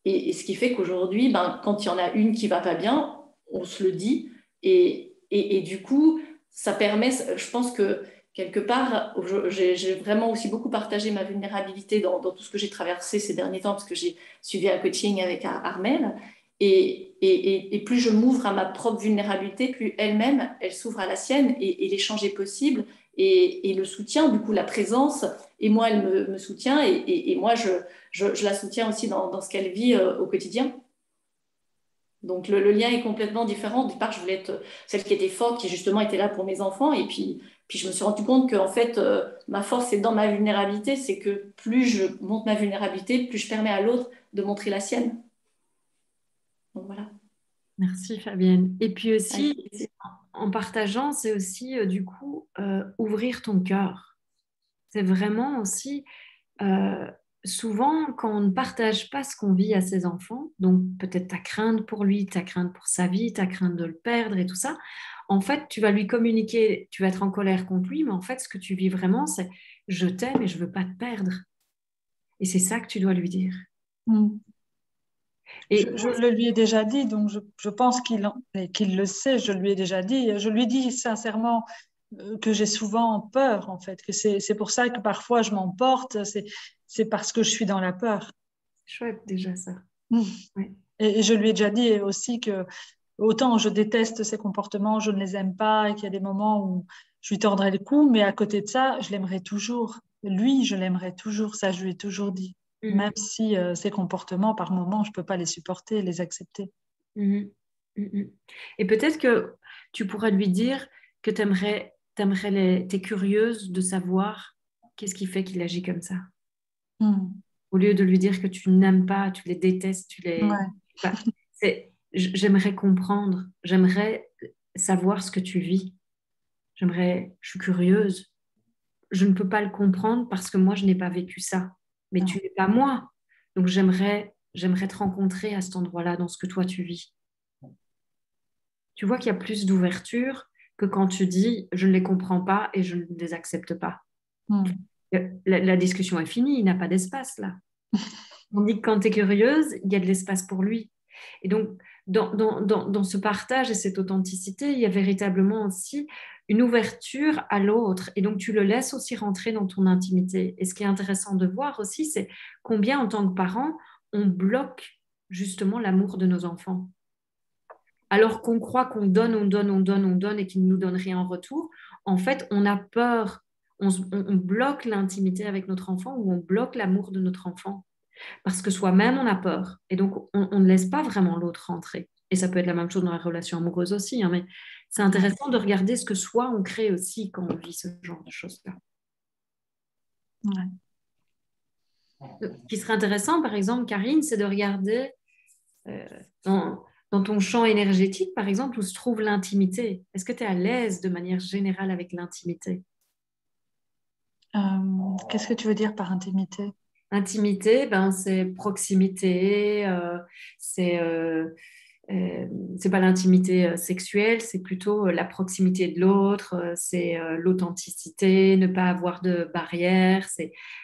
[SPEAKER 3] Et ce qui fait qu'aujourd'hui, ben, quand il y en a une qui va pas bien, on se le dit. Et du coup, ça permet, je pense que quelque part, j'ai vraiment aussi beaucoup partagé ma vulnérabilité dans tout ce que j'ai traversé ces derniers temps, parce que j'ai suivi un coaching avec Armelle. Et plus je m'ouvre à ma propre vulnérabilité, plus elle-même, elle s'ouvre à la sienne et l'échange est possible. Et le soutien, du coup, la présence, et moi, elle me soutient et moi, je la soutiens aussi dans ce qu'elle vit au quotidien. Donc le lien est complètement différent. Au départ, je voulais être celle qui était forte, qui justement était là pour mes enfants. Et puis je me suis rendu compte que en fait, ma force est dans ma vulnérabilité. C'est que plus je montre ma vulnérabilité, plus je permets à l'autre de montrer la sienne. Donc voilà.
[SPEAKER 1] Merci Fabienne. Et puis
[SPEAKER 3] Avec
[SPEAKER 1] aussi,
[SPEAKER 3] plaisir.
[SPEAKER 1] en partageant, c'est aussi du coup ouvrir ton cœur. C'est vraiment aussi euh, souvent quand on ne partage pas ce qu'on vit à ses enfants, donc peut-être ta crainte pour lui, ta crainte pour sa vie, ta crainte de le perdre et tout ça, en fait, tu vas lui communiquer, tu vas être en colère contre lui, mais en fait, ce que tu vis vraiment, c'est je t'aime et je veux pas te perdre. Et c'est ça que tu dois lui dire. Et
[SPEAKER 2] Je le lui ai déjà dit, donc je pense qu'il le sait, je lui ai déjà dit. Je lui dis sincèrement que j'ai souvent peur, en fait, que c'est pour ça que parfois je m'emporte, c'est parce que je suis dans la peur.
[SPEAKER 1] c'est chouette déjà ça. Ouais.
[SPEAKER 2] Et je lui ai déjà dit aussi que autant je déteste ses comportements, je ne les aime pas, et qu'il y a des moments où je lui tordrai le cou, mais à côté de ça, je l'aimerai toujours. Lui, je l'aimerai toujours, ça je lui ai toujours dit. Même
[SPEAKER 1] Mhm.
[SPEAKER 2] si ses comportements, par moments, je ne peux pas les supporter, les accepter.
[SPEAKER 1] Mhm. Mhm. Et peut-être que tu pourrais lui dire que t'es curieuse de savoir qu'est-ce qui fait qu'il agit comme ça.
[SPEAKER 2] Mm.
[SPEAKER 1] Au lieu de lui dire que tu n'aimes pas, tu les détestes, tu les...
[SPEAKER 2] Ouais.
[SPEAKER 1] Enfin, j'aimerais comprendre, j'aimerais savoir ce que tu vis. Je suis curieuse. Je ne peux pas le comprendre parce que moi, je n'ai pas vécu ça. Mais tu
[SPEAKER 2] Non.
[SPEAKER 1] n'es pas moi. Donc, j'aimerais te rencontrer à cet endroit-là, dans ce que toi, tu vis. Tu vois qu'il y a plus d'ouverture que quand tu dis je ne les comprends pas et je ne les accepte pas.
[SPEAKER 2] Mm.
[SPEAKER 1] La discussion est finie, il n'y a pas d'espace là. On dit que quand tu es curieuse, il y a de l'espace pour lui. Et donc, dans ce partage et cette authenticité, il y a véritablement aussi une ouverture à l'autre. Et donc, tu le laisses aussi rentrer dans ton intimité. Et ce qui est intéressant de voir aussi, c'est combien, en tant que parents, on bloque justement l'amour de nos enfants. Alors qu'on croit qu'on donne, on donne, on donne, on donne et qu'ils ne nous donnent rien en retour, en fait, on a peur. On bloque l'intimité avec notre enfant ou on bloque l'amour de notre enfant. Parce que soi-même, on a peur. Et donc, on ne laisse pas vraiment l'autre rentrer. Et ça peut être la même chose dans la relation amoureuse aussi. Hein, mais c'est intéressant de regarder ce que soi, on crée aussi quand on vit ce genre de choses-là.
[SPEAKER 2] Ouais.
[SPEAKER 1] Ce qui serait intéressant, par exemple, Karine, c'est de regarder euh, dans ton champ énergétique, par exemple, où se trouve l'intimité. Est-ce que tu es à l'aise de manière générale avec l'intimité?
[SPEAKER 2] Qu'est-ce que tu veux dire par intimité?
[SPEAKER 1] Intimité, ben, c'est proximité, c'est euh, c'est pas l'intimité sexuelle, c'est plutôt la proximité de l'autre, c'est l'authenticité, ne pas avoir de barrières,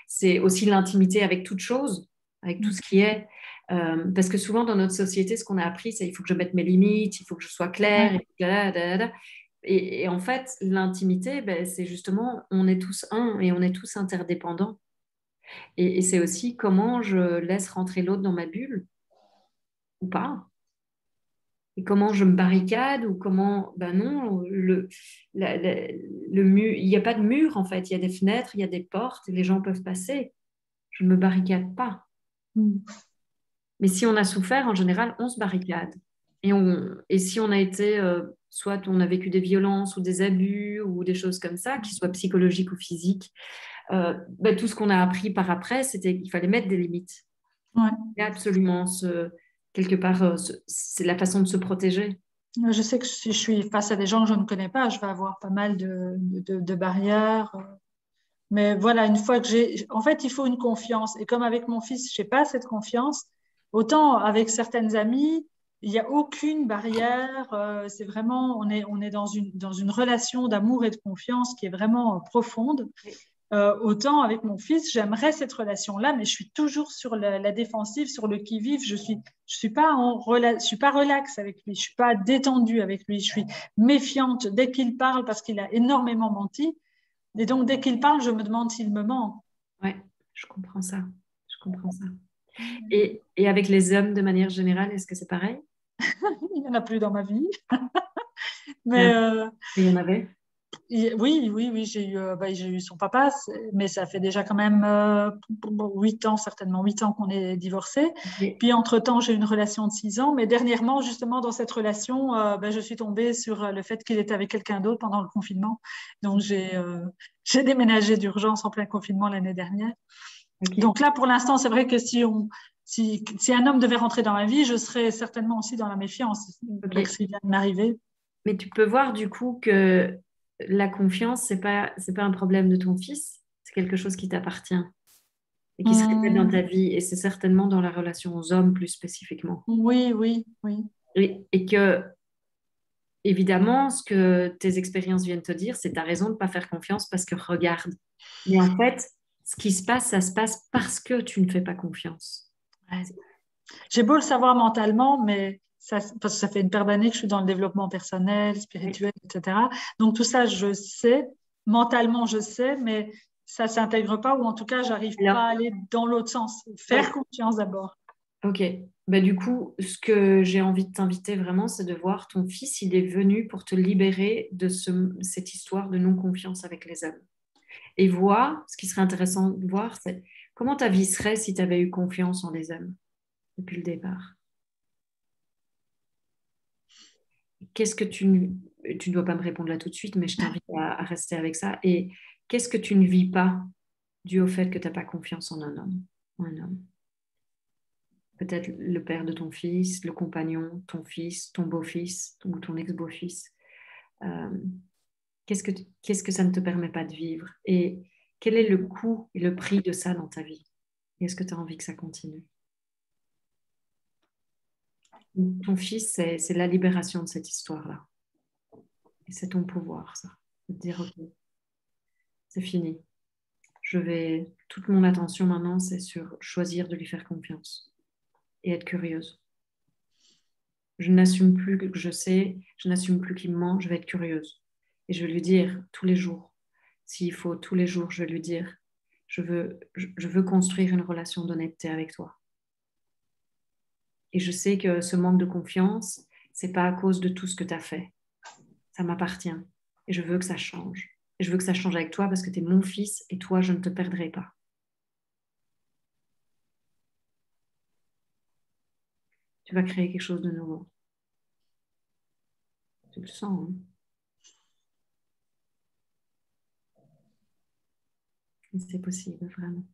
[SPEAKER 1] c'est aussi l'intimité avec toute chose, avec tout ce qui est. Parce que souvent dans notre société, ce qu'on a appris, c'est il faut que je mette mes limites, il faut que je sois claire,
[SPEAKER 2] Ouais.
[SPEAKER 1] et en fait, l'intimité, ben, c'est justement, on est tous un et on est tous interdépendants. Et c'est aussi comment je laisse rentrer l'autre dans ma bulle ou pas. Et comment je me barricade ou comment... Ben non, le mur, il n'y a pas de mur en fait. Il y a des fenêtres, il y a des portes, et les gens peuvent passer. Je ne me barricade pas.
[SPEAKER 2] Mm.
[SPEAKER 1] Mais si on a souffert, en général, on se barricade. Et si on a été, soit on a vécu des violences ou des abus ou des choses comme ça, qu'ils soient psychologiques ou physiques, ben, tout ce qu'on a appris par après, c'était qu'il fallait mettre des limites.
[SPEAKER 2] Ouais.
[SPEAKER 1] Et absolument, quelque part, c'est la façon de se protéger.
[SPEAKER 2] Je sais que si je suis face à des gens que je ne connais pas, je vais avoir pas mal de barrières. Mais voilà, une fois que j'ai... En fait, il faut une confiance. Et comme avec mon fils, je n'ai pas cette confiance, autant avec certaines amies, il n'y a aucune barrière. C'est vraiment, on est dans une relation d'amour et de confiance qui est vraiment profonde. Autant avec mon fils, j'aimerais cette relation-là, mais je suis toujours sur la défensive, sur le qui-vive. Je suis pas je suis pas relax avec lui, je suis pas détendue avec lui. Je suis méfiante dès qu'il parle parce qu'il a énormément menti. Et donc, dès qu'il parle, je me demande s'il me ment.
[SPEAKER 1] Ouais, je comprends ça. Je comprends ça. Et avec les hommes de manière générale, est-ce que c'est pareil?
[SPEAKER 2] Il n'y en a plus dans ma vie.
[SPEAKER 1] Ah,
[SPEAKER 2] Mais
[SPEAKER 1] il y en avait?
[SPEAKER 2] oui, j'ai eu son papa, mais ça fait déjà quand même 8 ans, certainement 8 ans qu'on est divorcés.
[SPEAKER 1] Oui.
[SPEAKER 2] Puis entre-temps, j'ai eu une relation de 6 ans, mais dernièrement, justement, dans cette relation, je suis tombée sur le fait qu'il était avec quelqu'un d'autre pendant le confinement. Donc, j'ai déménagé d'urgence en plein confinement l'année dernière.
[SPEAKER 1] Ok.
[SPEAKER 2] Donc là, pour l'instant, c'est vrai que si un homme devait rentrer dans ma vie, je serais certainement aussi dans la méfiance avec ce
[SPEAKER 1] Ok.
[SPEAKER 2] qui vient de m'arriver.
[SPEAKER 1] Mais tu peux voir du coup que la confiance, c'est pas un problème de ton fils, c'est quelque chose qui t'appartient et qui se répète dans ta
[SPEAKER 2] Hum,
[SPEAKER 1] vie. Et c'est certainement dans la relation aux hommes plus spécifiquement.
[SPEAKER 2] oui, oui, oui.
[SPEAKER 1] Et que, évidemment, ce que tes expériences viennent te dire, c'est ta raison de ne pas faire confiance parce que regarde. Mais en fait, ce qui se passe, ça se passe parce que tu ne fais pas confiance.
[SPEAKER 2] Ouais. J'ai beau le savoir mentalement, mais parce que ça fait une paire d'années que je suis dans le développement personnel,
[SPEAKER 1] Oui.
[SPEAKER 2] spirituel, etc. Donc tout ça, je sais. Mentalement, je sais, mais ça ne s'intègre pas, ou en tout cas, j'arrive
[SPEAKER 1] Alors,
[SPEAKER 2] pas à aller dans l'autre sens. Faire
[SPEAKER 1] ouais.
[SPEAKER 2] confiance d'abord.
[SPEAKER 1] Ok. Bah, du coup, ce que j'ai envie de t'inviter vraiment, c'est de voir ton fils, il est venu pour te libérer de cette histoire de non-confiance avec les hommes. Et voir, ce qui serait intéressant de voir, c'est comment ta vie serait si tu avais eu confiance en les hommes depuis le départ. Qu'est-ce que tu ne dois pas me répondre là tout de suite, mais je t'invite à rester avec ça. Et qu'est-ce que tu ne vis pas dû au fait que tu n'as pas confiance en un homme, un homme? Peut-être le père de ton fils, le compagnon, ton fils, ton beau-fils ou ton ex-beau-fils. Euh, qu'est-ce que ça ne te permet pas de vivre? Et quel est le coût et le prix de ça dans ta vie? Et est-ce que tu as envie que ça continue? Ton fils, c'est la libération de cette histoire-là. Et c'est ton pouvoir, ça. De te dire, OK, c'est fini. Toute mon attention maintenant, c'est sur choisir de lui faire confiance et être curieuse. Je n'assume plus que je sais, je n'assume plus qu'il me ment, je vais être curieuse. Et je vais lui dire tous les jours, s'il faut, tous les jours, je vais lui dire, je veux construire une relation d'honnêteté avec toi. Et je sais que ce manque de confiance, c'est pas à cause de tout ce que tu as fait. Ça m'appartient. Et je veux que ça change. Et je veux que ça change avec toi parce que tu es mon fils et toi, je ne te perdrai pas. Tu vas créer quelque chose de nouveau. Tu le sens, hein? Et c'est possible, vraiment.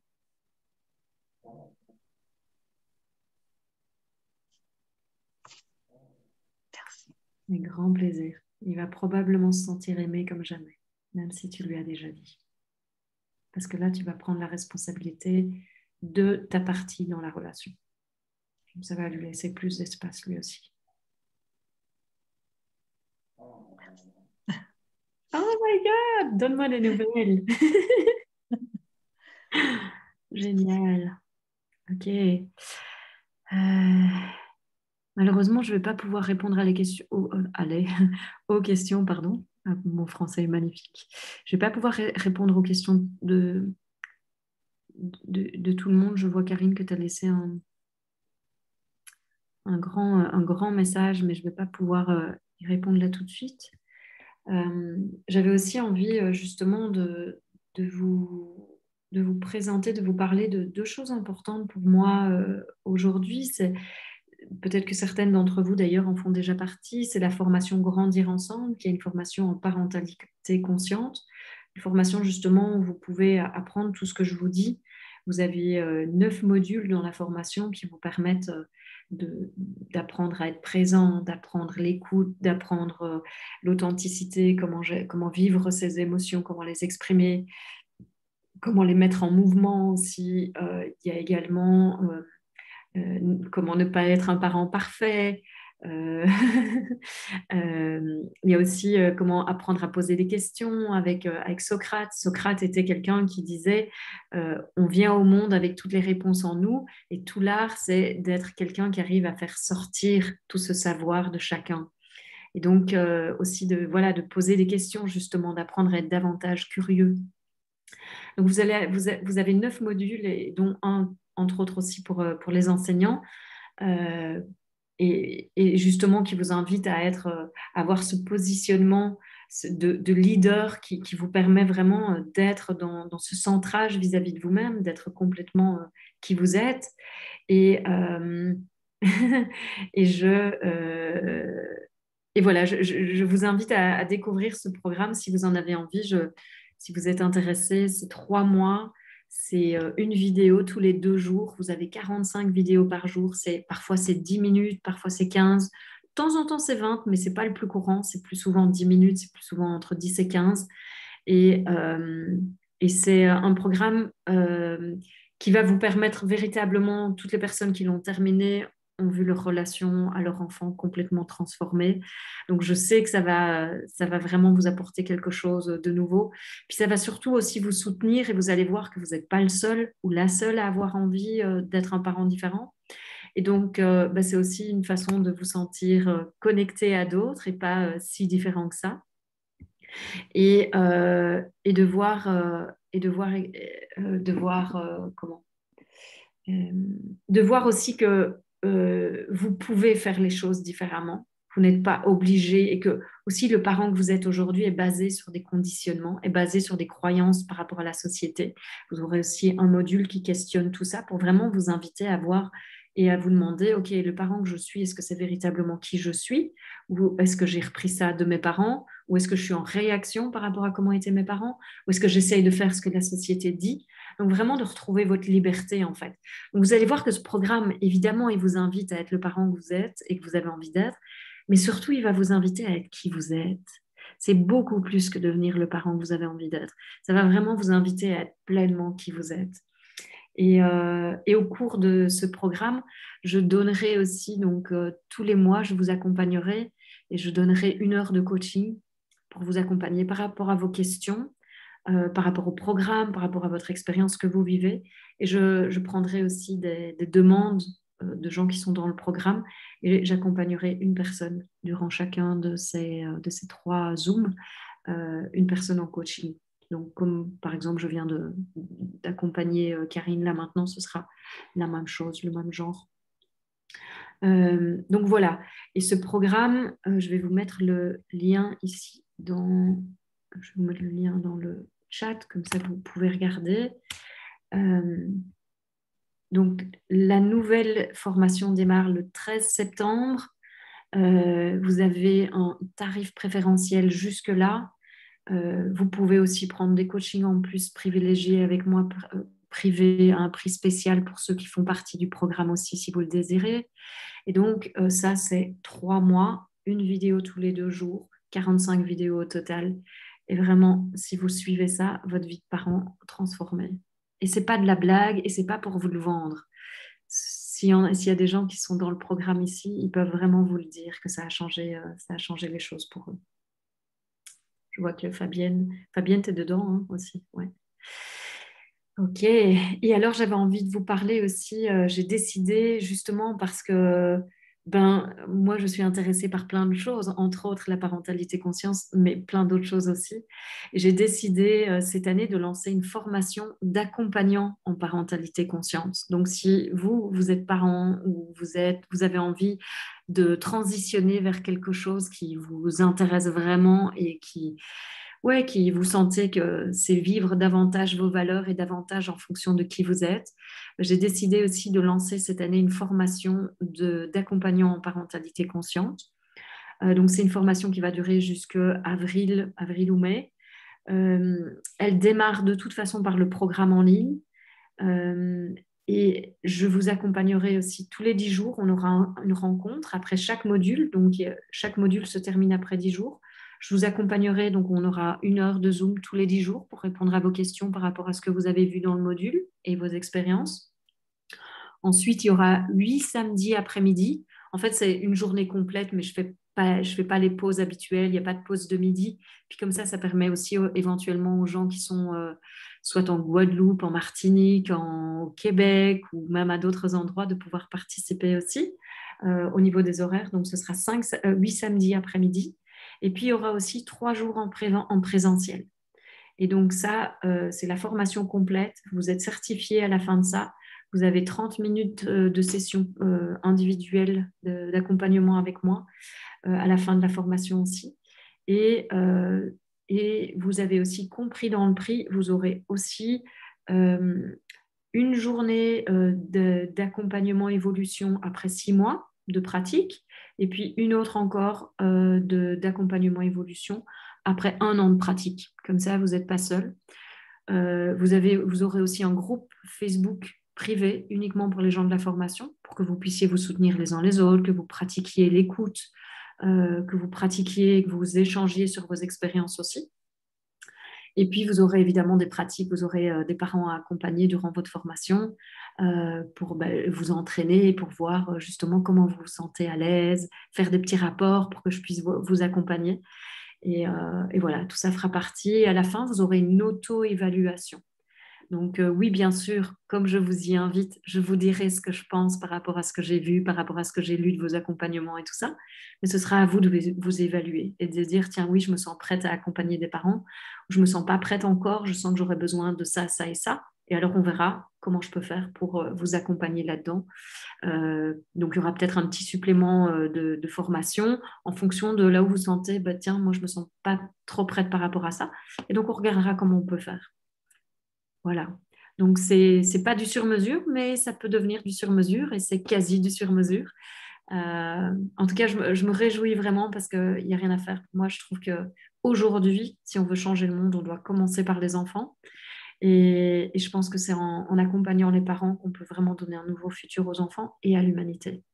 [SPEAKER 2] Merci.
[SPEAKER 1] Avec grand plaisir. Il va probablement se sentir aimé comme jamais, même si tu lui as déjà dit. Parce que là, tu vas prendre la responsabilité de ta partie dans la relation. Ça va lui laisser plus d'espace lui aussi. Oh my God, donne-moi des nouvelles. Génial. Ok. Malheureusement, je ne vais pas pouvoir répondre à les questions, aux questions, pardon. Ah, mon français est magnifique. Je ne vais pas pouvoir répondre aux questions de tout le monde. Je vois, Karine, que tu as laissé un grand message, mais je ne vais pas pouvoir y répondre là tout de suite. J'avais aussi envie justement de vous présenter, de vous parler de deux choses importantes pour moi aujourd'hui. C'est peut-être que certaines d'entre vous d'ailleurs en font déjà partie. C'est la formation Grandir ensemble, qui est une formation en parentalité consciente, une formation justement où vous pouvez apprendre tout ce que je vous dis. Vous avez 9 modules dans la formation qui vous permettent d'apprendre à être présent, d'apprendre l'écoute, d'apprendre l'authenticité, comment vivre ses émotions, comment les exprimer, comment les mettre en mouvement aussi. Il y a également comment ne pas être un parent parfait. Euh, il y a aussi comment apprendre à poser des questions avec Socrate. Socrate était quelqu'un qui disait on vient au monde avec toutes les réponses en nous et tout l'art, c'est d'être quelqu'un qui arrive à faire sortir tout ce savoir de chacun. Et donc, aussi de poser des questions, justement, d'apprendre à être davantage curieux. Donc, vous avez 9 modules, et dont un, entre autres, aussi pour les enseignants. Euh, et justement qui vous invite à avoir ce positionnement de leader qui vous permet vraiment d'être dans ce centrage vis-à-vis de vous-même, d'être complètement qui vous êtes. Et, et et voilà, je vous invite à découvrir ce programme si vous en avez envie. Si vous êtes intéressé, c'est 3 mois. C'est une vidéo tous les 2 jours. Vous avez 45 vidéos par jour. Parfois, c'est 10 minutes, parfois, c'est 15. De temps en temps, c'est 20, mais ce n'est pas le plus courant. C'est plus souvent 10 minutes, c'est plus souvent entre 10 et 15. Et, et c'est un programme qui va vous permettre véritablement, toutes les personnes qui l'ont terminé ont vu leur relation à leur enfant complètement transformée. Donc, je sais que ça va vraiment vous apporter quelque chose de nouveau. Puis, ça va surtout aussi vous soutenir et vous allez voir que vous n'êtes pas le seul ou la seule à avoir envie d'être un parent différent. Et donc, c'est aussi une façon de vous sentir connecté à d'autres et pas si différent que ça. Et de voir, comment de voir aussi que vous pouvez faire les choses différemment. Vous n'êtes pas obligé et que aussi le parent que vous êtes aujourd'hui est basé sur des conditionnements, est basé sur des croyances par rapport à la société. Vous aurez aussi un module qui questionne tout ça pour vraiment vous inviter à voir et à vous demander, OK, le parent que je suis, est-ce que c'est véritablement qui je suis? Ou est-ce que j'ai repris ça de mes parents? Ou est-ce que je suis en réaction par rapport à comment étaient mes parents? Ou est-ce que j'essaye de faire ce que la société dit? Donc vraiment de retrouver votre liberté en fait. Donc, vous allez voir que ce programme, évidemment, il vous invite à être le parent que vous êtes et que vous avez envie d'être, mais surtout, il va vous inviter à être qui vous êtes. C'est beaucoup plus que devenir le parent que vous avez envie d'être. Ça va vraiment vous inviter à être pleinement qui vous êtes. Et au cours de ce programme, je donnerai aussi, donc tous les mois, je vous accompagnerai et je donnerai 1 heure de coaching pour vous accompagner par rapport à vos questions, par rapport au programme, par rapport à votre expérience que vous vivez. Et je prendrai aussi des demandes de gens qui sont dans le programme et j'accompagnerai une personne durant chacun de ces 3 Zooms, une personne en coaching. Donc, comme par exemple, je viens d'accompagner Karine là maintenant, ce sera la même chose, le même genre. Donc voilà. Et ce programme, je vais vous mettre le lien ici je vais vous mettre le lien dans le chat, comme ça vous pouvez regarder. Donc, la nouvelle formation démarre le 13 septembre. Vous avez un tarif préférentiel jusque-là. Vous pouvez aussi prendre des coachings en plus privilégiés avec moi, privés à un prix spécial pour ceux qui font partie du programme aussi, si vous le désirez. Et donc, ça, c'est 3 mois, une vidéo tous les 2 jours, 45 vidéos au total. Et vraiment, si vous suivez ça, votre vie de parent transformée. Et c'est pas de la blague et c'est pas pour vous le vendre. S'il y a des gens qui sont dans le programme ici, ils peuvent vraiment vous le dire que ça a changé les choses pour eux. Je vois que Fabienne, t'es dedans hein, aussi. Ouais. Ok. Et alors, j'avais envie de vous parler aussi. J'ai décidé justement parce que moi, je suis intéressée par plein de choses, entre autres la parentalité conscience, mais plein d'autres choses aussi. Et j'ai décidé cette année de lancer une formation d'accompagnant en parentalité consciente. Donc, si vous êtes parent ou vous avez envie de transitionner vers quelque chose qui vous intéresse vraiment et qui vous sentez que c'est vivre davantage vos valeurs et davantage en fonction de qui vous êtes. J'ai décidé aussi de lancer cette année une formation d'accompagnant en parentalité consciente. Donc, c'est une formation qui va durer jusqu'à avril ou mai. Elle démarre de toute façon par le programme en ligne. Et je vous accompagnerai aussi tous les 10 jours. On aura une rencontre après chaque module. Donc, chaque module se termine après 10 jours. Je vous accompagnerai, donc on aura 1 heure de Zoom tous les 10 jours pour répondre à vos questions par rapport à ce que vous avez vu dans le module et vos expériences. Ensuite, il y aura 8 samedis après-midi. En fait, c'est une journée complète, mais je fais pas les pauses habituelles. Il n'y a pas de pause de midi. Puis comme ça permet aussi éventuellement aux gens qui sont soit en Guadeloupe, en Martinique, au Québec ou même à d'autres endroits de pouvoir participer aussi. au niveau des horaires. Donc, ce sera 8 samedis après-midi. Et puis, il y aura aussi 3 jours en présentiel. Et donc, ça, c'est la formation complète. Vous êtes certifié à la fin de ça. Vous avez 30 minutes de session individuelle d'accompagnement avec moi à la fin de la formation aussi. Et vous avez aussi compris dans le prix, vous aurez aussi une journée d'accompagnement évolution après 6 mois de pratique, et puis une autre encore d'accompagnement évolution après 1 an de pratique. Comme ça, vous n'êtes pas seul. Vous aurez aussi un groupe Facebook privé uniquement pour les gens de la formation, pour que vous puissiez vous soutenir les uns les autres, que vous pratiquiez l'écoute, que vous pratiquiez, que vous échangiez sur vos expériences aussi. Et puis, vous aurez évidemment des pratiques, vous aurez des parents à accompagner durant votre formation pour vous entraîner et pour voir justement comment vous vous sentez à l'aise, faire des petits rapports pour que je puisse vous accompagner. Et voilà, tout ça fera partie. Et à la fin, vous aurez une auto-évaluation. Donc oui, bien sûr, comme je vous y invite, je vous dirai ce que je pense par rapport à ce que j'ai vu, par rapport à ce que j'ai lu de vos accompagnements et tout ça. Mais ce sera à vous de vous évaluer et de dire, tiens, oui, je me sens prête à accompagner des parents, ou je ne me sens pas prête encore, je sens que j'aurais besoin de ça, ça et ça. Et alors, on verra comment je peux faire pour vous accompagner là-dedans. Donc, il y aura peut-être un petit supplément de formation en fonction de là où vous sentez, bah, tiens, moi, je ne me sens pas trop prête par rapport à ça. Et donc, on regardera comment on peut faire. Voilà. Donc, c'est pas du sur-mesure, mais ça peut devenir du sur-mesure et c'est quasi du sur-mesure. En tout cas, je me réjouis vraiment parce qu'il n'y a rien à faire. Moi, je trouve qu'aujourd'hui, si on veut changer le monde, on doit commencer par les enfants. Et je pense que c'est en accompagnant les parents qu'on peut vraiment donner un nouveau futur aux enfants et à l'humanité.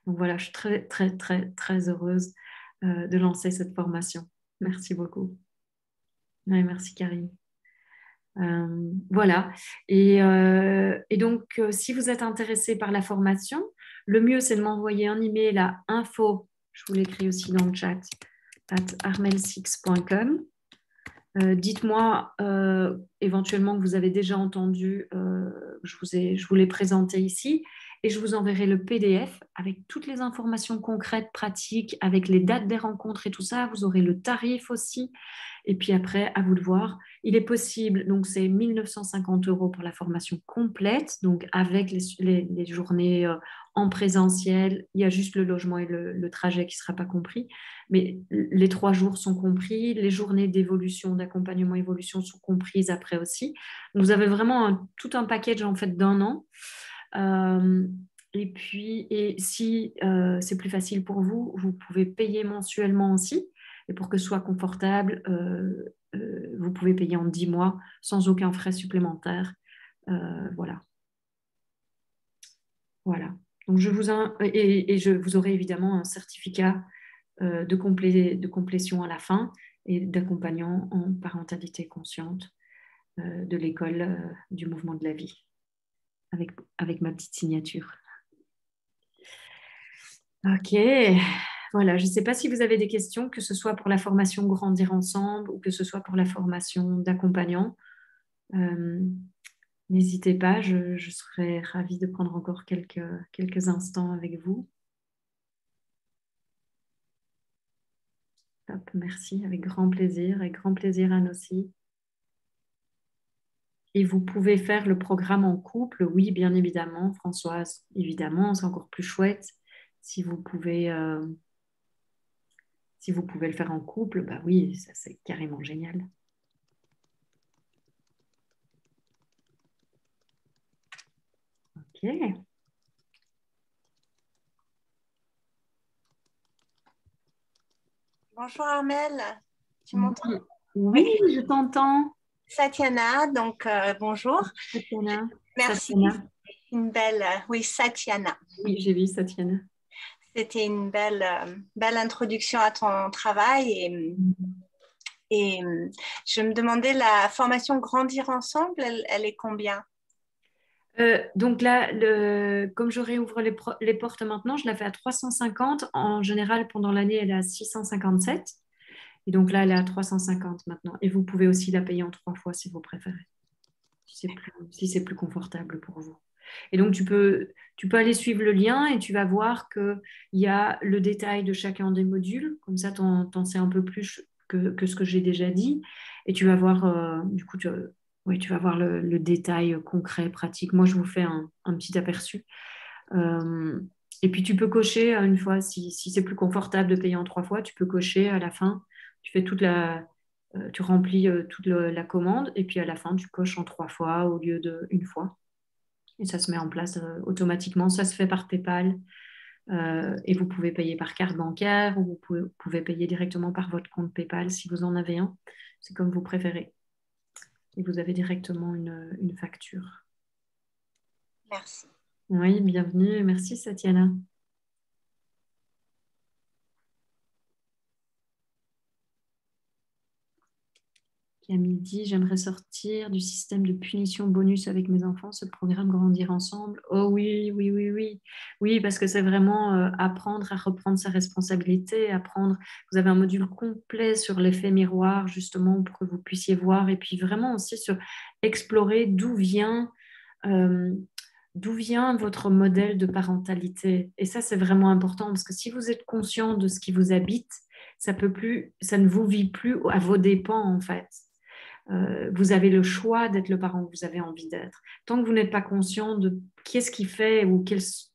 [SPEAKER 1] Donc voilà, je suis très, très, très, très heureuse de lancer cette formation. Merci beaucoup. Ouais, merci, Karine. Voilà. Et donc, si vous êtes intéressé par la formation, le mieux, c'est de m'envoyer un email à info, je vous l'écris aussi dans le chat, @armelsix.com. Dites-moi éventuellement que vous avez déjà entendu, je vous l'ai présenté ici, et je vous enverrai le PDF avec toutes les informations concrètes, pratiques, avec les dates des rencontres et tout ça. Vous aurez le tarif aussi. Et puis après, à vous de voir. Il est possible, donc c'est 1 950 € pour la formation complète, donc avec les journées en présentiel. Il y a juste le logement et le trajet qui ne sera pas compris. Mais les 3 jours sont compris. Les journées d'évolution, d'accompagnement évolution sont comprises après aussi. Donc vous avez vraiment tout un package en fait d'1 an. Et puis, si c'est plus facile pour vous, vous pouvez payer mensuellement aussi. Et pour que ce soit confortable, vous pouvez payer en 10 mois sans aucun frais supplémentaire. Voilà. Voilà. Donc, vous aurez évidemment un certificat de complétion à la fin et d'accompagnant en parentalité consciente de l'école du mouvement de la vie avec ma petite signature. Ok. Voilà, je ne sais pas si vous avez des questions, que ce soit pour la formation Grandir ensemble ou que ce soit pour la formation d'accompagnant. N'hésitez pas, je serais ravie de prendre encore quelques instants avec vous. Top, merci, avec grand plaisir Anne aussi. Et vous pouvez faire le programme en couple, oui, bien évidemment, Françoise, évidemment, c'est encore plus chouette si vous pouvez... Si vous pouvez le faire en couple, bah oui, ça c'est carrément génial. Ok.
[SPEAKER 4] Bonjour Armelle, tu m'entends?
[SPEAKER 1] Oui, je t'entends.
[SPEAKER 4] Satyana, donc bonjour.
[SPEAKER 1] Satyana.
[SPEAKER 4] Merci.
[SPEAKER 1] Satyana.
[SPEAKER 4] Une belle, oui, Satyana.
[SPEAKER 1] Oui, j'ai vu Satyana.
[SPEAKER 4] C'était une belle introduction à ton travail et je me demandais, la formation Grandir ensemble, elle est combien?
[SPEAKER 1] Donc là, comme je réouvre les portes maintenant, je la fais à 350. En général, pendant l'année, elle est à 657. Et donc là, elle est à 350 maintenant. Et vous pouvez aussi la payer en 3 fois si vous préférez, si c'est plus confortable pour vous. Et donc, tu peux aller suivre le lien et tu vas voir qu'il y a le détail de chacun des modules. Comme ça, tu en sais un peu plus que ce que j'ai déjà dit. Et tu vas voir, du coup, oui, tu vas voir le détail concret, pratique. Moi, je vous fais un petit aperçu. Et puis, tu peux cocher une fois, si c'est plus confortable de payer en 3 fois, tu peux cocher à la fin. Tu fais tu remplis toute la commande et puis à la fin, tu coches en 3 fois au lieu d'1 fois. Et ça se met en place automatiquement. Ça se fait par PayPal et vous pouvez payer par carte bancaire ou vous pouvez payer directement par votre compte PayPal si vous en avez un. C'est comme vous préférez. Et vous avez directement une facture.
[SPEAKER 4] Merci.
[SPEAKER 1] Oui, bienvenue. Merci, Satiana. Camille dit, j'aimerais sortir du système de punition bonus avec mes enfants, ce programme Grandir ensemble. Oh oui, oui, oui, oui. Oui, parce que c'est vraiment apprendre à reprendre sa responsabilité, apprendre. Vous avez un module complet sur l'effet miroir, justement, pour que vous puissiez voir, et puis vraiment aussi sur explorer d'où vient votre modèle de parentalité. Et ça, c'est vraiment important, parce que si vous êtes conscient de ce qui vous habite, ça ne vous vit plus à vos dépens, en fait. Vous avez le choix d'être le parent que vous avez envie d'être. Tant que vous n'êtes pas conscient de qu'est-ce qui fait ou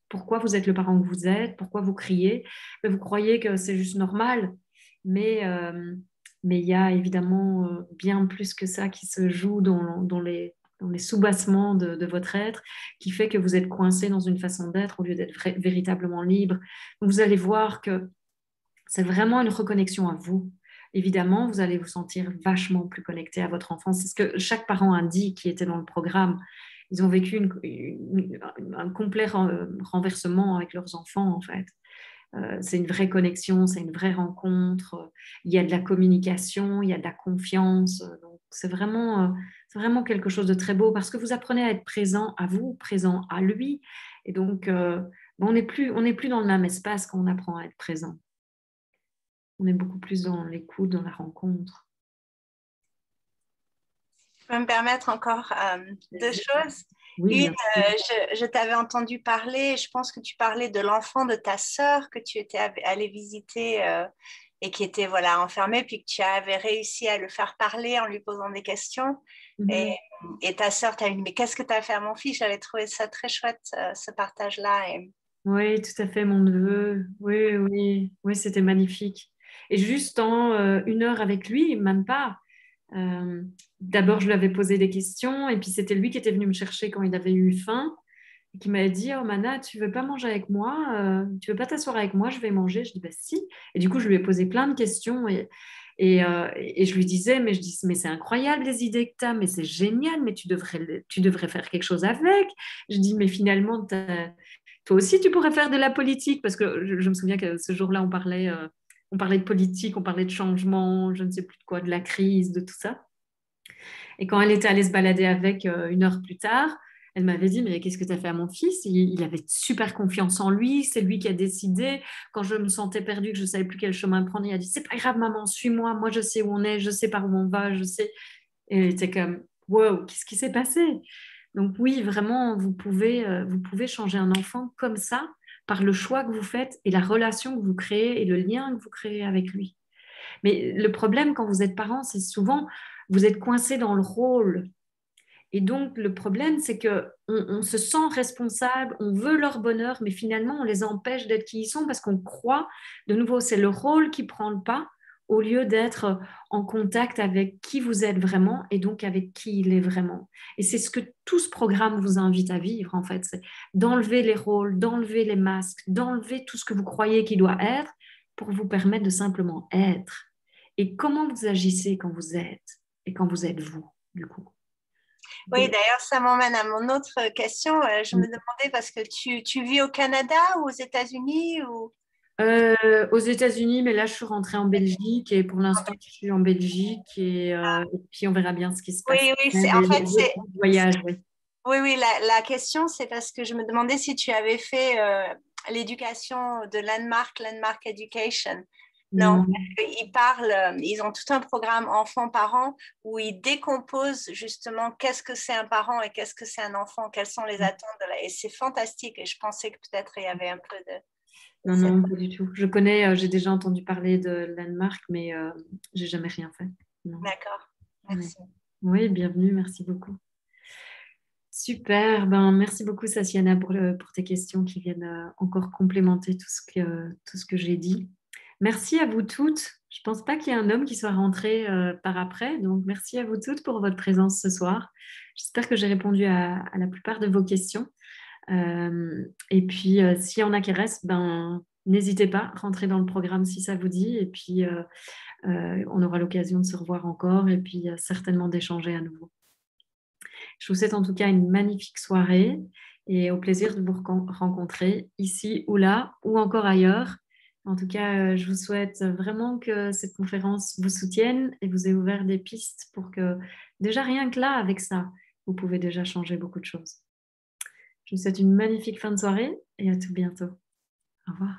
[SPEAKER 1] pourquoi vous êtes le parent que vous êtes, pourquoi vous criez, vous croyez que c'est juste normal. Mais il y a évidemment bien plus que ça qui se joue dans les sous-bassements de votre être, qui fait que vous êtes coincé dans une façon d'être au lieu d'être véritablement libre. Donc, vous allez voir que c'est vraiment une reconnexion à vous. Évidemment, vous allez vous sentir vachement plus connecté à votre enfant. C'est ce que chaque parent a dit qui était dans le programme. Ils ont vécu un complet renversement avec leurs enfants, en fait. C'est une vraie connexion, c'est une vraie rencontre. Il y a de la communication, il y a de la confiance. Donc, c'est vraiment quelque chose de très beau parce que vous apprenez à être présent à vous, présent à lui. Et donc, on n'est plus dans le même espace quand on apprend à être présent. On est beaucoup plus dans l'écoute, dans la rencontre.
[SPEAKER 4] Je peux me permettre encore 2 choses.
[SPEAKER 1] Oui,
[SPEAKER 4] Une, je t'avais entendu parler, je pense que tu parlais de l'enfant de ta sœur que tu étais allée visiter et qui était voilà, enfermé, puis que tu avais réussi à le faire parler en lui posant des questions.
[SPEAKER 1] Mm-hmm.
[SPEAKER 4] Et ta sœur t'a dit, mais qu'est-ce que tu as fait à mon fils? J'avais trouvé ça très chouette, ce partage-là.
[SPEAKER 1] Oui, tout à fait, mon neveu. Oui, oui, oui, c'était magnifique. Et juste en 1 heure avec lui, même pas. D'abord, je lui avais posé des questions et puis c'était lui qui était venu me chercher quand il avait eu faim et qui m'avait dit, oh Mana, tu veux pas manger avec moi? Tu veux pas t'asseoir avec moi? Je vais manger. Je dis, bah si. Et du coup, je lui ai posé plein de questions et je lui disais, mais c'est incroyable les idées que tu as, mais c'est génial, mais tu devrais faire quelque chose avec. Je dis, mais finalement, toi aussi, tu pourrais faire de la politique, parce que je me souviens que ce jour-là, on parlait de politique, on parlait de changement, je ne sais plus de quoi, de la crise, de tout ça. Et quand elle était allée se balader avec 1 heure plus tard, elle m'avait dit, mais qu'est-ce que tu as fait à mon fils? Il avait super confiance en lui, c'est lui qui a décidé. Quand je me sentais perdue, que je ne savais plus quel chemin prendre, il a dit, c'est pas grave, maman, suis-moi, moi je sais où on est, je sais par où on va, je sais. Et elle était comme, wow, qu'est-ce qui s'est passé? Donc oui, vraiment, vous pouvez changer un enfant comme ça, par le choix que vous faites et la relation que vous créez et le lien que vous créez avec lui. Mais le problème quand vous êtes parent, c'est souvent, vous êtes coincé dans le rôle. Et donc, le problème, c'est qu'on se sent responsable, on veut leur bonheur, mais finalement, on les empêche d'être qui ils sont parce qu'on croit, de nouveau, c'est le rôle qui prend le pas au lieu d'être en contact avec qui vous êtes vraiment et donc avec qui il est vraiment. Et c'est ce que tout ce programme vous invite à vivre, en fait, c'est d'enlever les rôles, d'enlever les masques, d'enlever tout ce que vous croyez qu'il doit être pour vous permettre de simplement être. Et comment vous agissez quand vous êtes et quand vous êtes vous, du coup.
[SPEAKER 4] Oui, d'ailleurs, ça m'emmène à mon autre question. Je me demandais, parce que tu vis au Canada ou aux États-Unis ou...
[SPEAKER 1] Aux États-Unis, mais là, je suis rentrée en Belgique et pour l'instant, je suis en Belgique et puis on verra bien ce qui se passe.
[SPEAKER 4] Oui,
[SPEAKER 1] En fait, c'est voyage, oui.
[SPEAKER 4] Oui, la question, c'est parce que je me demandais si tu avais fait l'éducation de Landmark Education. Non, ils parlent, ils ont tout un programme enfants-parents où ils décomposent justement qu'est-ce que c'est un parent et qu'est-ce que c'est un enfant, quelles sont les attentes. Et c'est fantastique. Et je pensais que peut-être il y avait un peu de
[SPEAKER 1] Non, pas du tout. Je connais, j'ai déjà entendu parler de Landmark, mais j'ai jamais rien fait.
[SPEAKER 4] D'accord, merci.
[SPEAKER 1] Oui, bienvenue, merci beaucoup. Super, merci beaucoup Sasiana pour tes questions qui viennent encore complémenter tout ce que j'ai dit. Merci à vous toutes. Je ne pense pas qu'il y ait un homme qui soit rentré par après, donc merci à vous toutes pour votre présence ce soir. J'espère que j'ai répondu à la plupart de vos questions. Et puis, s'il y en a qui restent, n'hésitez pas, rentrez dans le programme si ça vous dit, et puis on aura l'occasion de se revoir encore, et puis certainement d'échanger à nouveau. Je vous souhaite en tout cas une magnifique soirée et au plaisir de vous rencontrer ici ou là ou encore ailleurs. En tout cas, je vous souhaite vraiment que cette conférence vous soutienne et vous ait ouvert des pistes pour que déjà rien que là, avec ça, vous pouvez déjà changer beaucoup de choses. Je vous souhaite une magnifique fin de soirée et à tout bientôt. Au revoir.